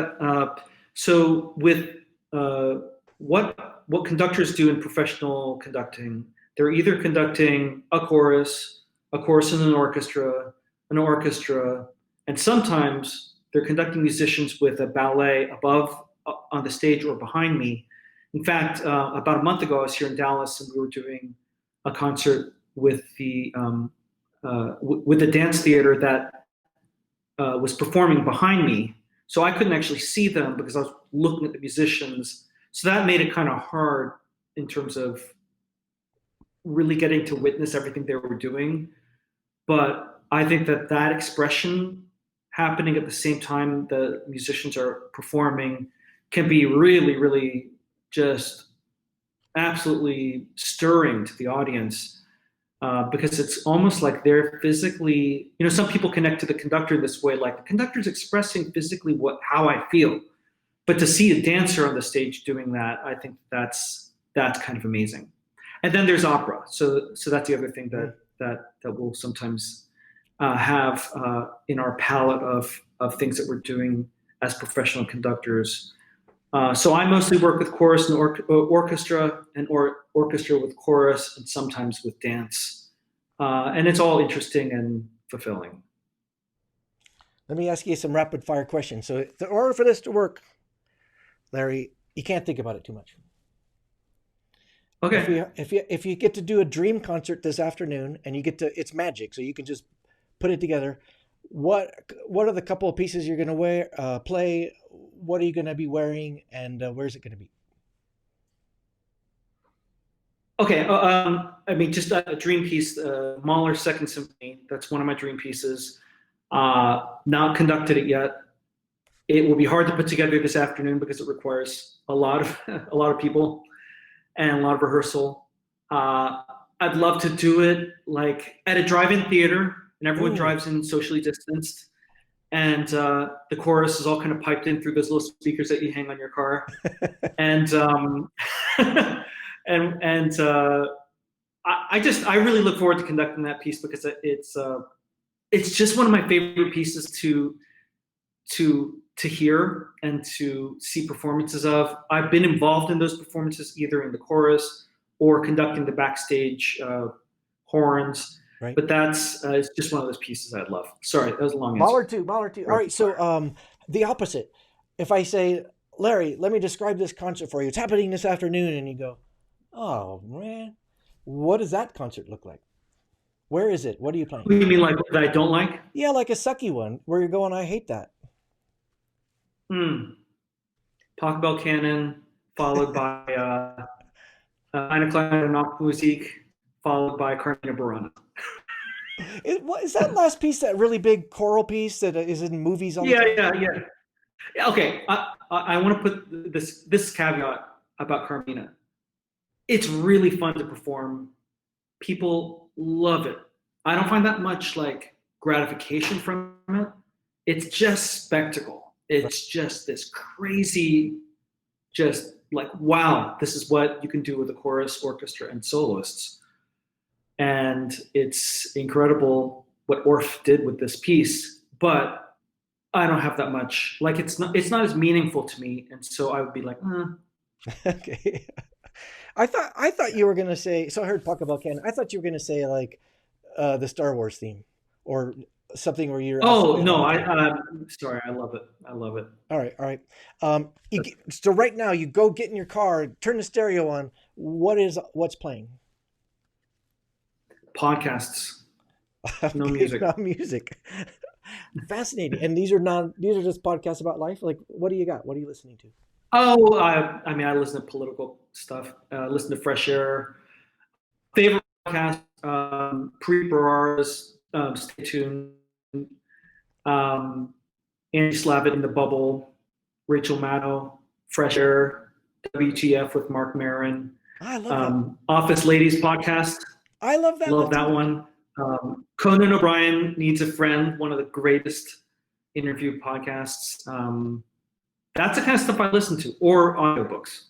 So with uh, what conductors do in professional conducting, they're either conducting a chorus in an orchestra, and sometimes they're conducting musicians with a ballet above on the stage or behind me. In fact, about a month ago, I was here in Dallas, and we were doing a concert with the dance theater that was performing behind me. So I couldn't actually see them because I was looking at the musicians. So that made it kind of hard in terms of really getting to witness everything they were doing. But I think that expression happening at the same time the musicians are performing can be really, really just absolutely stirring to the audience. Because it's almost like they're physically, some people connect to the conductor this way, like the conductor's expressing physically how I feel. But to see a dancer on the stage doing that, I think that's kind of amazing. And then there's opera. So that's the other thing that we'll sometimes have in our palette of things that we're doing as professional conductors. So I mostly work with chorus and orchestra, and orchestra with chorus, and sometimes with dance. And it's all interesting and fulfilling. Let me ask you some rapid fire questions. So, in order for this to work, Larry, you can't think about it too much. Okay. If you get to do a dream concert this afternoon, and it's magic, so you can just put it together. What are the couple of pieces you're going to play? What are you going to be wearing, and where's it going to be? Okay. Just a dream piece, Mahler's Second Symphony. That's one of my dream pieces. Not conducted it yet. It will be hard to put together this afternoon because it requires a lot of people and a lot of rehearsal. I'd love to do it like at a drive-in theater, and everyone drives in socially distanced, and the chorus is all kind of piped in through those little speakers that you hang on your car, and I really look forward to conducting that piece because it's just one of my favorite pieces to hear and to see performances of. I've been involved in those performances either in the chorus or conducting the backstage horns. Right. But it's just one of those pieces I love. Sorry, that was a long answer. Mahler too. All right. So the opposite. If I say, Larry, let me describe this concert for you. It's happening this afternoon, and you go, oh man, what does that concert look like? Where is it? What are you playing? What do you mean, like that I don't like? Yeah, like a sucky one where you're going, I hate that. Pachelbel Canon, followed by Eine kleine Nachtmusik, followed by Carmina Burana. Is that last piece that really big choral piece that is in movies all the time? Yeah. Okay, I want to put this caveat about Carmina. It's really fun to perform. People love it. I don't find that much like gratification from it. It's just spectacle. It's just this crazy, just like, wow, this is what you can do with a chorus, orchestra, and soloists. And it's incredible what Orff did with this piece, but I don't have that much. Like, it's not as meaningful to me, and so I would be like, Okay. I thought you were gonna say. So I heard Pachelbel Canon. I thought you were gonna say like the Star Wars theme or something where you're. Oh no! Sorry. I love it. All right. So right now, you go get in your car, turn the stereo on. What's playing? Podcasts. No music. Not music. Fascinating. And these are just podcasts about life. Like, what do you got? What are you listening to? Oh, I listen to political stuff. Listen to Fresh Air. Favorite podcast, Preet Bharara's Stay tuned. Um, Andy Slavitt in the Bubble, Rachel Maddow, Fresh Air, WTF with Mark Maron, I love that. Office Ladies podcast. I love that Love one that too. one. Conan O'Brien Needs a Friend, one of the greatest interview podcasts. That's the kind of stuff I listen to, or audiobooks.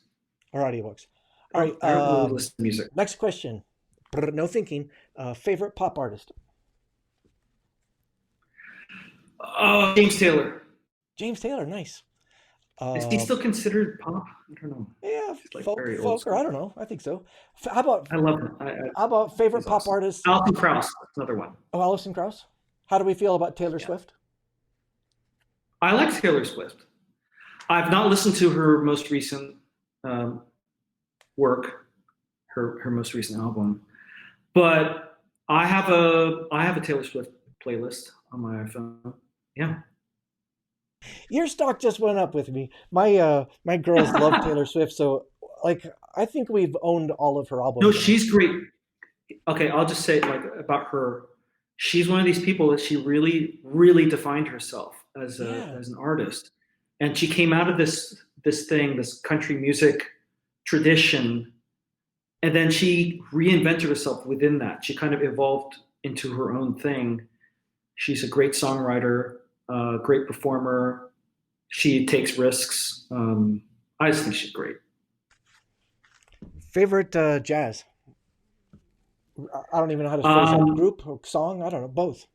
Or audiobooks. All right. I don't really listen to music. Next question. No thinking. Favorite pop artist? James Taylor. James Taylor. Nice. Is he still considered pop? I don't know. Yeah, He's like folk, very old folk, or school. I don't know. I think so. How about I love him. how about favorite He's pop awesome. artist? Alison Krauss, that's another one. Oh, Alison Krauss. How do we feel about Taylor Yeah. Swift? I like Taylor Swift. I've not listened to her most recent work, her most recent album, but I have a Taylor Swift playlist on my iPhone. Yeah. Your stock just went up with me. My girls love Taylor Swift, so like I think we've owned all of her albums. No, she's great. Okay, I'll just say like about her. She's one of these people that she really, really defined herself as as an artist, and she came out of this country music tradition, and then she reinvented herself within that. She kind of evolved into her own thing. She's a great songwriter, great performer. She takes risks. I just think she's great. Favorite jazz? I don't even know how to phrase that. Group or song? I don't know. Both.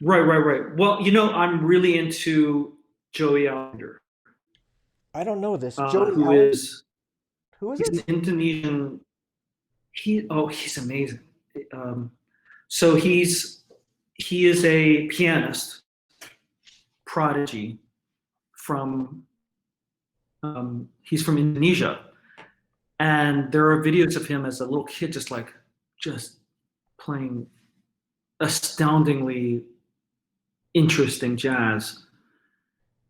Right. Well, I'm really into Joey Alexander. I don't know this. Who is Who is he's it? an Indonesian. He's amazing. So he is a pianist prodigy from he's from Indonesia, and there are videos of him as a little kid just playing astoundingly interesting jazz.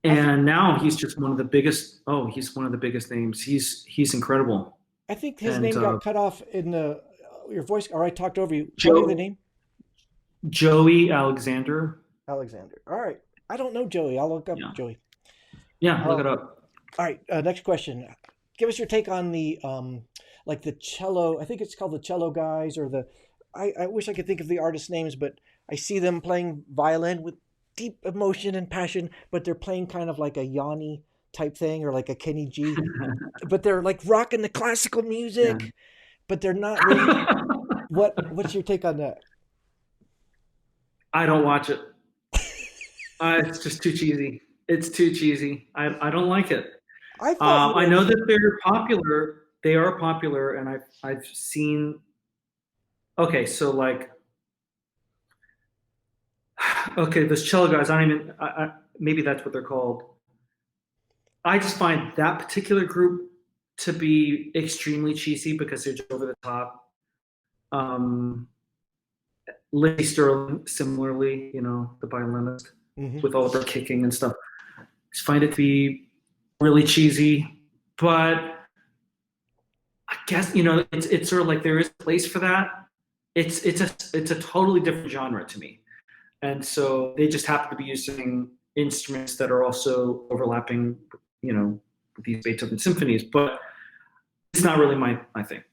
And now he's just one of the biggest. Oh, he's one of the biggest names. He's incredible. I think his name got cut off in the your voice. Or I talked over you. Tell me the name. Joey Alexander. Alexander. All right. I don't know Joey. I'll look up Joey. Yeah, look it up. All right. Next question. Give us your take on the like the cello. I think it's called the Cello Guys, or the. I wish I could think of the artist names, but I see them playing violin with deep emotion and passion, but they're playing kind of like a Yanni type thing, or like a Kenny G, but they're like rocking the classical music, but they're not really. What's your take on that? I don't watch it. It's just too cheesy. It's too cheesy. I don't like it. I know that they're popular. They are popular, and I've seen. Okay, so like, those cello guys. I don't even. Maybe that's what they're called. I just find that particular group to be extremely cheesy because they're just over the top. Lindsey Sterling, similarly, the violinist, with all of her kicking and stuff. I just find it to be really cheesy, but I guess it's sort of like there is a place for that. It's a totally different genre to me, and so they just happen to be using instruments that are also overlapping, with these Beethoven symphonies, but it's not really my thing.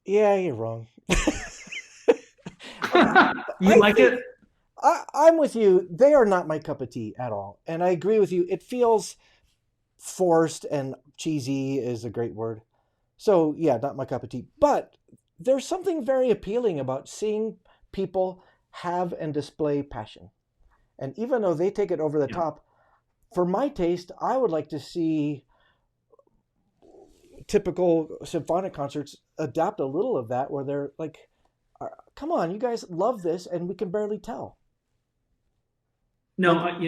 Yeah, you're wrong. You like it? I'm with you. They are not my cup of tea at all. And I agree with you. It feels forced, and cheesy is a great word. So, yeah, not my cup of tea. But there's something very appealing about seeing people have and display passion. And even though they take it over the top, for my taste, I would like to see typical symphonic concerts adapt a little of that, where they're like, come on, you guys love this, and we can barely tell. No,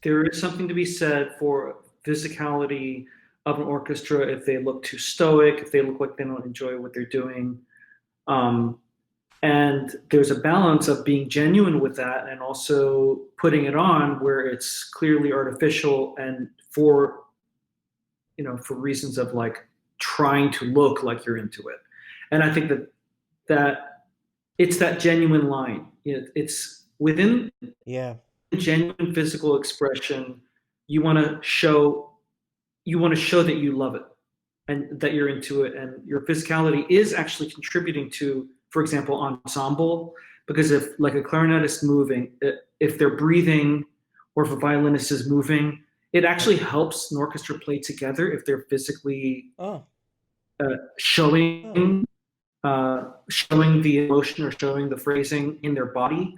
there is something to be said for physicality of an orchestra if they look too stoic, if they look like they don't enjoy what they're doing. And there's a balance of being genuine with that and also putting it on where it's clearly artificial and for reasons of like trying to look like you're into it. And I think that it's that genuine line. It's within Yeah. genuine physical expression. You want to show that you love it and that you're into it, and your physicality is actually contributing to, for example, ensemble. Because if like a clarinetist moving, if they're breathing, or if a violinist is moving, it actually helps an orchestra play together if they're physically Oh. Oh. showing showing the emotion or showing the phrasing in their body.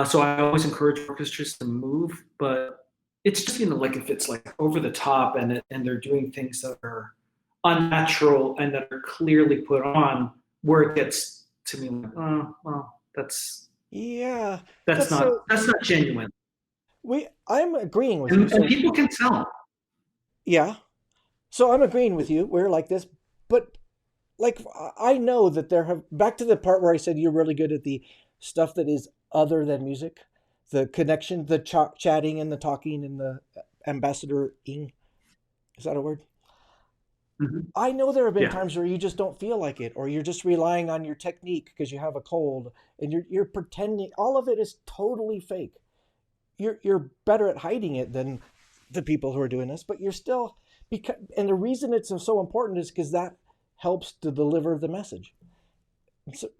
So I always encourage orchestras to move, but it's just, like if it's like over the top, and they're doing things that are unnatural and that are clearly put on, where it gets to me like, oh, well, Yeah. that's That's so. not genuine, I'm agreeing with you. and So people can tell. yeah. So I'm agreeing with you. We're like this, but like I know that there have back to the part where I said you're really good at the stuff that is other than music, the connection, the chatting and the talking and the ambassador-ing. Is that a word? Mhm. I know there have been Yeah. times where you just don't feel like it, or you're just relying on your technique because you have a cold, and you're pretending. All of it is totally fake. You're better at hiding it than the people who are doing this, but you're still because. And the reason it's so important is because that helps to deliver the message. So,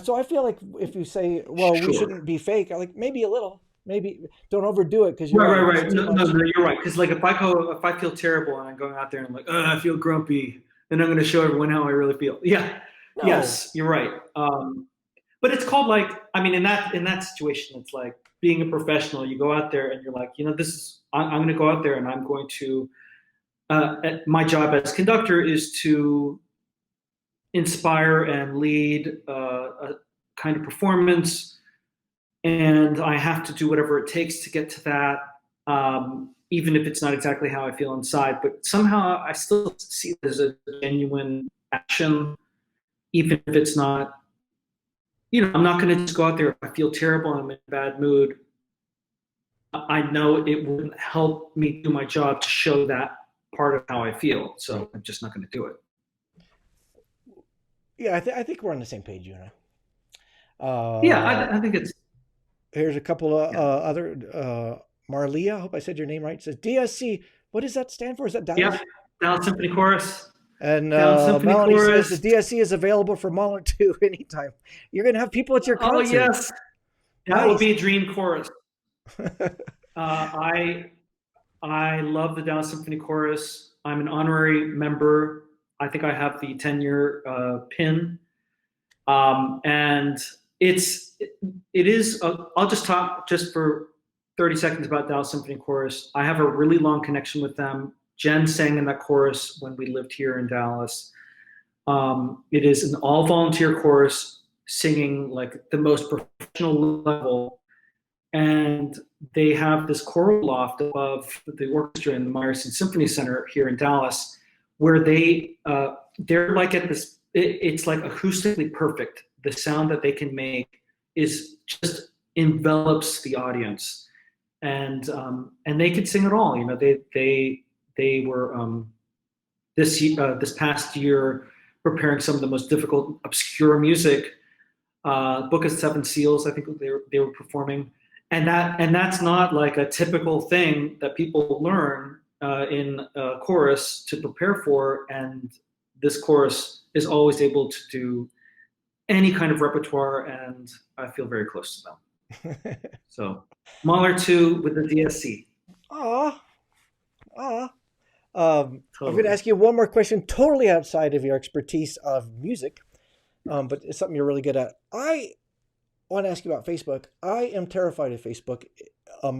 so I feel like if you say, "Well, we Sure. shouldn't be fake," I like maybe a little, maybe don't overdo it because you're Right, right. right, If it's right. too No, no, much, no, you're right. Because like if I feel terrible and I'm going out there and I'm like, I feel grumpy, then I'm going to show everyone how I really feel. Yeah, no. yes, you're right. But it's called like, I mean, in that situation, it's like being a professional. You go out there and you're like, this is I'm going to go out there and I'm going to. My job as conductor is to inspire and lead a kind of performance, and I have to do whatever it takes to get to that, even if it's not exactly how I feel inside. But somehow I still see it as a genuine action, even if it's not. I'm not going to just go out there if I feel terrible and I'm in a bad mood. I know it wouldn't help me do my job to show that part of how I feel, so I'm just not going to do it. Yeah, I think we're on the same page, you and I. Yeah, I think it's Here's a couple of yeah, other. Marlia, I hope I said your name right. Says DSC. What does that stand for? Is that yeah. Dallas? Dallas Symphony Chorus, And Dallas Symphony Melanie says the Chorus. DSC is available for Mahler too anytime. You're gonna have people at your Oh concert. yes, that would Nice. be a dream chorus. Uh, I I love the Dallas Symphony Chorus. I'm an honorary member. I think I have the 10-year pin, and it is. I'll just talk just for 30 seconds about Dallas Symphony Chorus. I have a really long connection with them. Jen sang in that chorus when we lived here in Dallas. It is an all volunteer chorus singing like the most professional level, and they have this choral loft above the orchestra in the Meyerson Symphony Center here in Dallas, where they're like at this. It's like acoustically perfect. The sound that they can make is just envelops the audience, and they can sing it all. They were this past year preparing some of the most difficult obscure music. Book of Seven Seals, I think they were performing, and that's not like a typical thing that people learn in a chorus to prepare for. And this chorus is always able to do any kind of repertoire, and I feel very close to them. So Mahler 2 with the DSC. Aw, aw. I'm going to Totally. ask you one more question, totally outside of your expertise of music, but it's something you're really good at. I want to ask you about Facebook. I am terrified of Facebook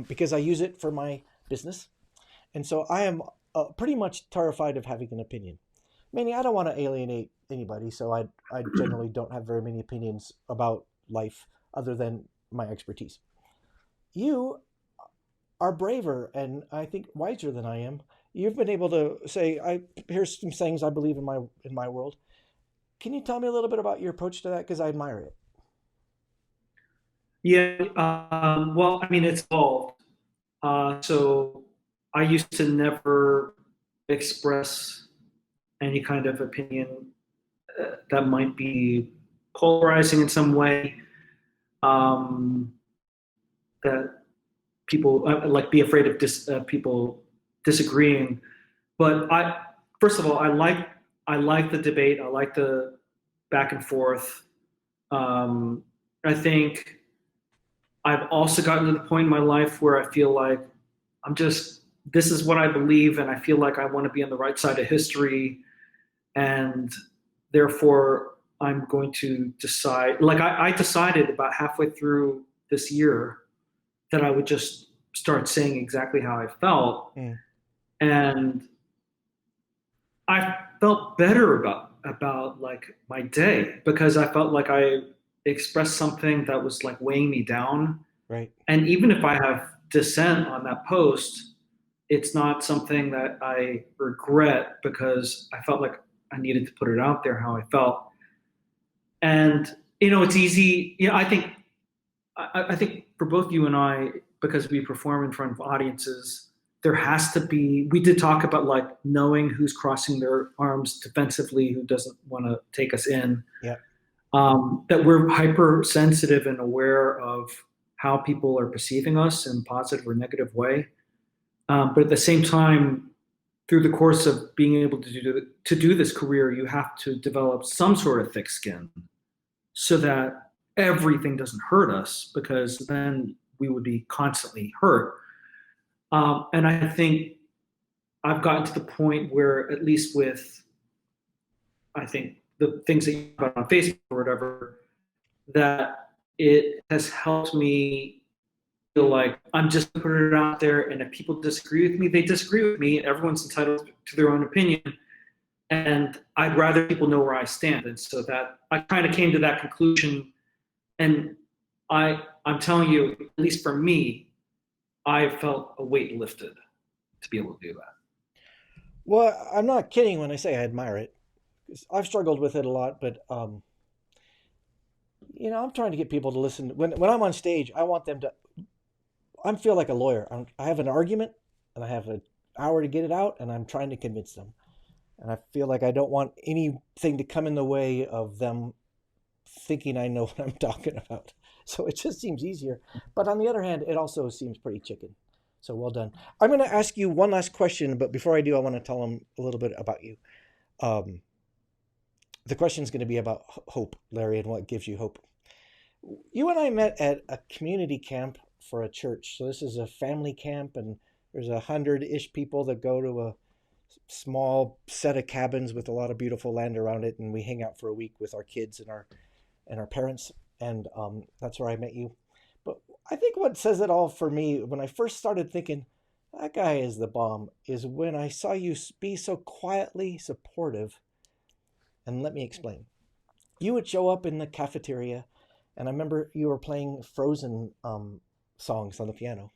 because I use it for my business. And so I am pretty much terrified of having an opinion. Meaning, I don't want to alienate anybody, so I generally don't have very many opinions about life other than my expertise. You are braver and I think wiser than I am. You've been able to say, here's some things I believe in my world. Can you tell me a little bit about your approach to that? Because I admire it. Yeah. Well, I mean, it's evolved. So I used to never express any kind of opinion that might be polarizing in some way, um, that people like be afraid of people disagreeing. But first of all, I like the debate. I like the back and forth. Um, I think I've also gotten to the point in my life where I feel like this is what I believe, and I feel like I want to be on the right side of history, and therefore I'm going to decide. Like I decided about halfway through this year that I would just start saying exactly how I felt, Mm, and I felt better about like my day because I felt like I expressed something that was like weighing me down. right. And even if I have dissent on that post, it's not something that I regret because I felt like I needed to put it out there how I felt. And it's easy. I think for both you and I, because we perform in front of audiences, there has to be. We did talk about like knowing who's crossing their arms defensively, who doesn't want to take us in. Yeah. That we're hypersensitive and aware of how people are perceiving us in a positive or negative way. But at the same time, through the course of being able to do this career, you have to develop some sort of thick skin so that everything doesn't hurt us, because then we would be constantly hurt. And I think I've gotten to the point where, at least with, I think the things that you put on Facebook or whatever, that it has helped me feel like I'm just putting it out there, and if people disagree with me, they disagree with me. Everyone's entitled to their own opinion, and I'd rather people know where I stand. And so that I kind of came to that conclusion, and I'm telling you, at least for me, I felt a weight lifted to be able to do that. Well, I'm not kidding when I say I admire it. 'Cause I've struggled with it a lot, but I'm trying to get people to listen. When I'm on stage, I want them to. I feel like a lawyer. I have an argument, and I have an hour to get it out, and I'm trying to convince them. And I feel like I don't want anything to come in the way of them thinking I know what I'm talking about. So it just seems easier. But on the other hand, it also seems pretty chicken. So well done. I'm going to ask you one last question, but before I do, I want to tell them a little bit about you. Um, the question is going to be about hope, Larry, and what gives you hope. You and I met at a community camp for a church. So this is a family camp, and there's 100-ish people that go to a small set of cabins with a lot of beautiful land around it, and we hang out for a week with our kids and our parents, and that's where I met you. But I think what says it all for me, when I first started thinking that guy is the bomb, is when I saw you be so quietly supportive. And let me explain. You would show up in the cafeteria, and I remember you were playing Frozen songs on the piano,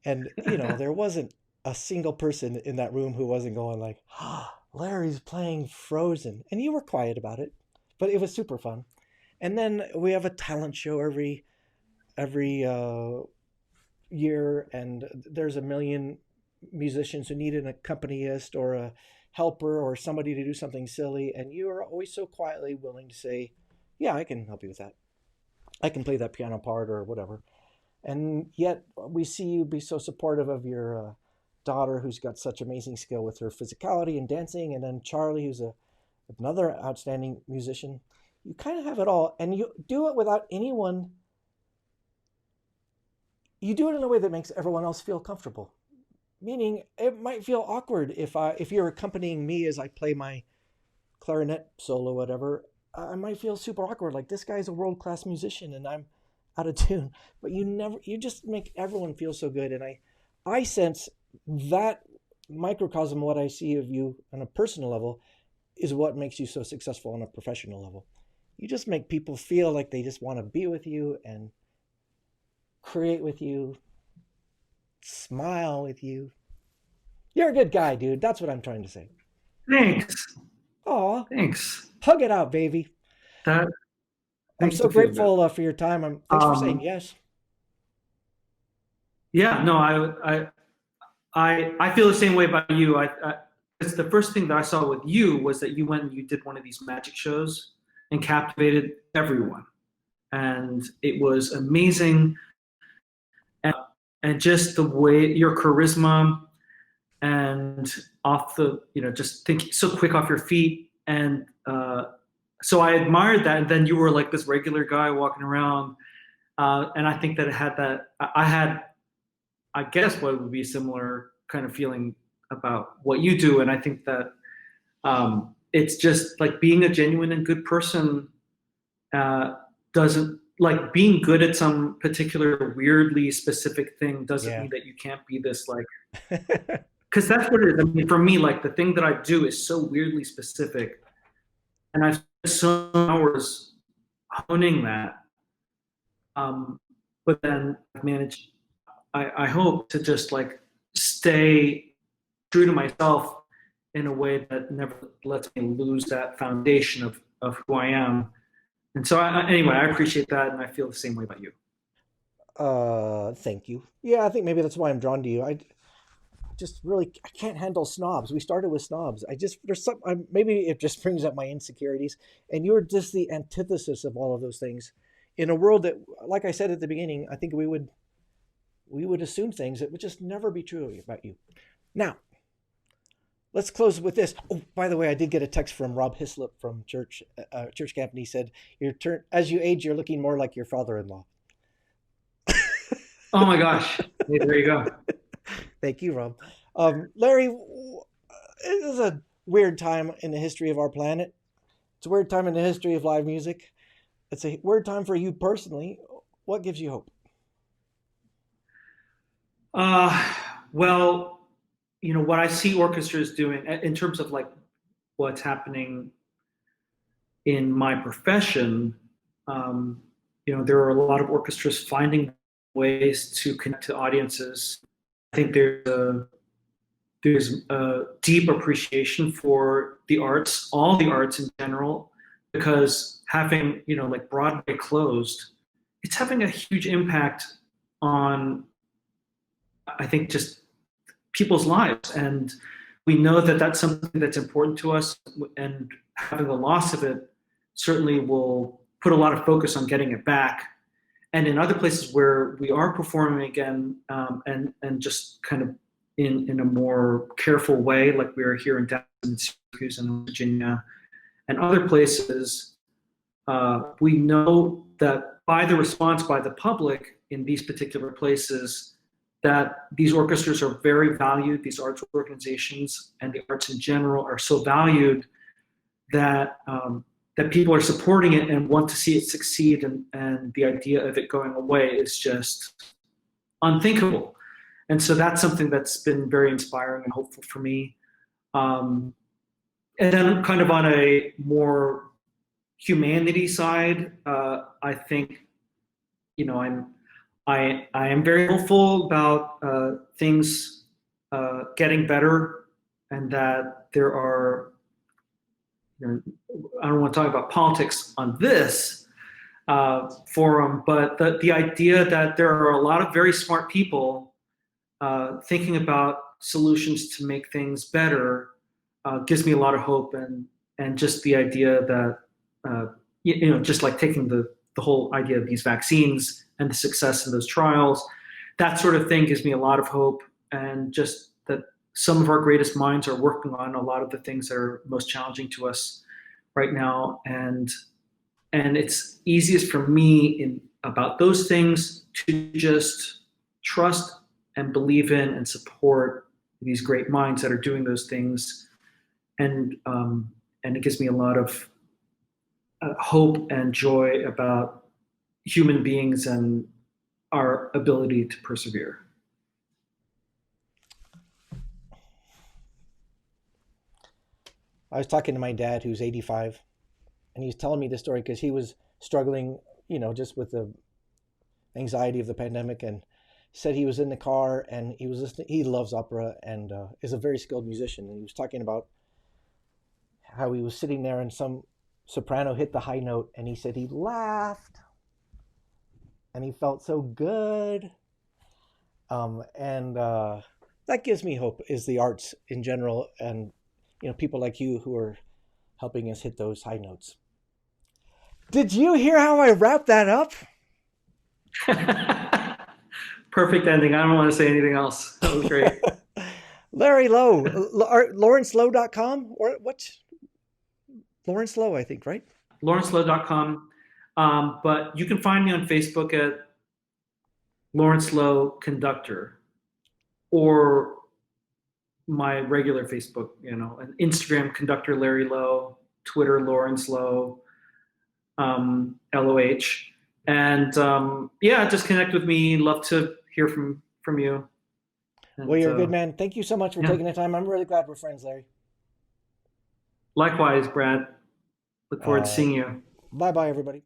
and there wasn't a single person in that room who wasn't going like, "Ah, Larry's playing Frozen," and you were quiet about it, but it was super fun. And then we have a talent show every year, and there's a million musicians who need an accompanist or a helper or somebody to do something silly, and you are always so quietly willing to say, "Yeah, I can help you with that. I can play that piano part or whatever." And yet we see you be so supportive of your daughter, who's got such amazing skill with her physicality and dancing, and then Charlie, who's another outstanding musician. You kind of have it all, and you do it without anyone. You do it in a way that makes everyone else feel comfortable. Meaning, it might feel awkward if you're accompanying me as I play my clarinet solo, whatever. I might feel super awkward, like this guy's a world-class musician and I'm out of tune. But you just make everyone feel so good, and I sense that microcosm, what I see of you on a personal level, is what makes you so successful on a professional level. You just make people feel like they just want to be with you and create with you, smile with you. You're a good guy, dude. That's what I'm trying to say. Thanks. Aw, Thanks. hug it out, baby. That I'm makes so me feel good. grateful for your time. Thanks for saying Um, yes. yeah, no, I feel the same way about you. It's the first thing that I saw with you was that you went and you did one of these magic shows, and captivated everyone. And it was amazing. And, and just the way your charisma and off the, just think so quick off your feet. And so I admired that. And then you were like this regular guy walking around. And I think that it had that, I had, I guess, what would be a similar kind of feeling about what you do. And I think that it's just like being a genuine and good person uh, doesn't like being good at some particular weirdly specific thing doesn't Yeah. mean that you can't be this like, because that's what it is. I mean, for me, like the thing that I do is so weirdly specific, and I've spent so many hours honing that. But then I've managed, I hope to just like stay true to myself in a way that never lets me lose that foundation of who I am. And so, anyway, I appreciate that, and I feel the same way about you. Thank you. Yeah, I think maybe that's why I'm drawn to you. I just really I can't handle snobs. We started with snobs. I just there's some maybe it just brings up my insecurities, and you're just the antithesis of all of those things. In a world that, like I said at the beginning, I think we would assume things that would just never be true about you. Now, let's close with this. Oh, by the way, I did get a text from Rob Hislop from church camp, and he said, "Your turn as you age, you're looking more like your father-in-law." Oh my gosh. Hey, there you go. Thank you, Rob. Larry, it is a weird time in the history of our planet. It's a weird time in the history of live music. It's a weird time for you personally. What gives you hope? Uh, well, what I see orchestras doing in terms of like what's happening in my profession, um, there are a lot of orchestras finding ways to connect to audiences. I think there's a deep appreciation for the arts, all the arts in general, because having, like Broadway closed, it's having a huge impact on, I think, just people's lives. And we know that that's something that's important to us. And having the loss of it certainly will put a lot of focus on getting it back. And in other places where we are performing again, and just kind of in a more careful way, like we are here in Dallas and Syracuse and Virginia and other places, we know that by the response by the public in these particular places, that these orchestras are very valued, these arts organizations and the arts in general are so valued that that people are supporting it and want to see it succeed, and the idea of it going away is just unthinkable. And so that's something that's been very inspiring and hopeful for me. Um, and then kind of on a more humanity side, I think, I am very hopeful about things getting better, and that there are, I don't want to talk about politics on this forum, but the idea that there are a lot of very smart people thinking about solutions to make things better gives me a lot of hope, and just the idea that just like taking the whole idea of these vaccines and the success of those trials, that sort of thing gives me a lot of hope, and just that some of our greatest minds are working on a lot of the things that are most challenging to us right now, and it's easiest for me in about those things to just trust and believe in and support these great minds that are doing those things, and it gives me a lot of hope and joy about human beings and our ability to persevere. I was talking to my dad, who's 85, and he's telling me this story because he was struggling, just with the anxiety of the pandemic, and said he was in the car and he was listening. He loves opera and is a very skilled musician. And he was talking about how he was sitting there and some soprano hit the high note, and he said he laughed and he felt so good. And that gives me hope, is the arts in general, and people like you who are helping us hit those high notes. Did you hear how I wrapped that up? Perfect ending. I don't want to say anything else. That was great. Larry Loh, LawrenceLoh.com or what? Lawrence Loh, I think, right? LawrenceLow.com. But you can find me on Facebook at Lawrence Loh Conductor, or my regular Facebook, and Instagram, Conductor Larry Loh, Twitter, Lawrence Loh, LOH. And yeah, just connect with me. Love to hear from you. Well, And you're a good man. Thank you so much for yeah, taking the time. I'm really glad we're friends, Larry. likewise, Brad. Look forward to All right. seeing you. Bye bye, everybody.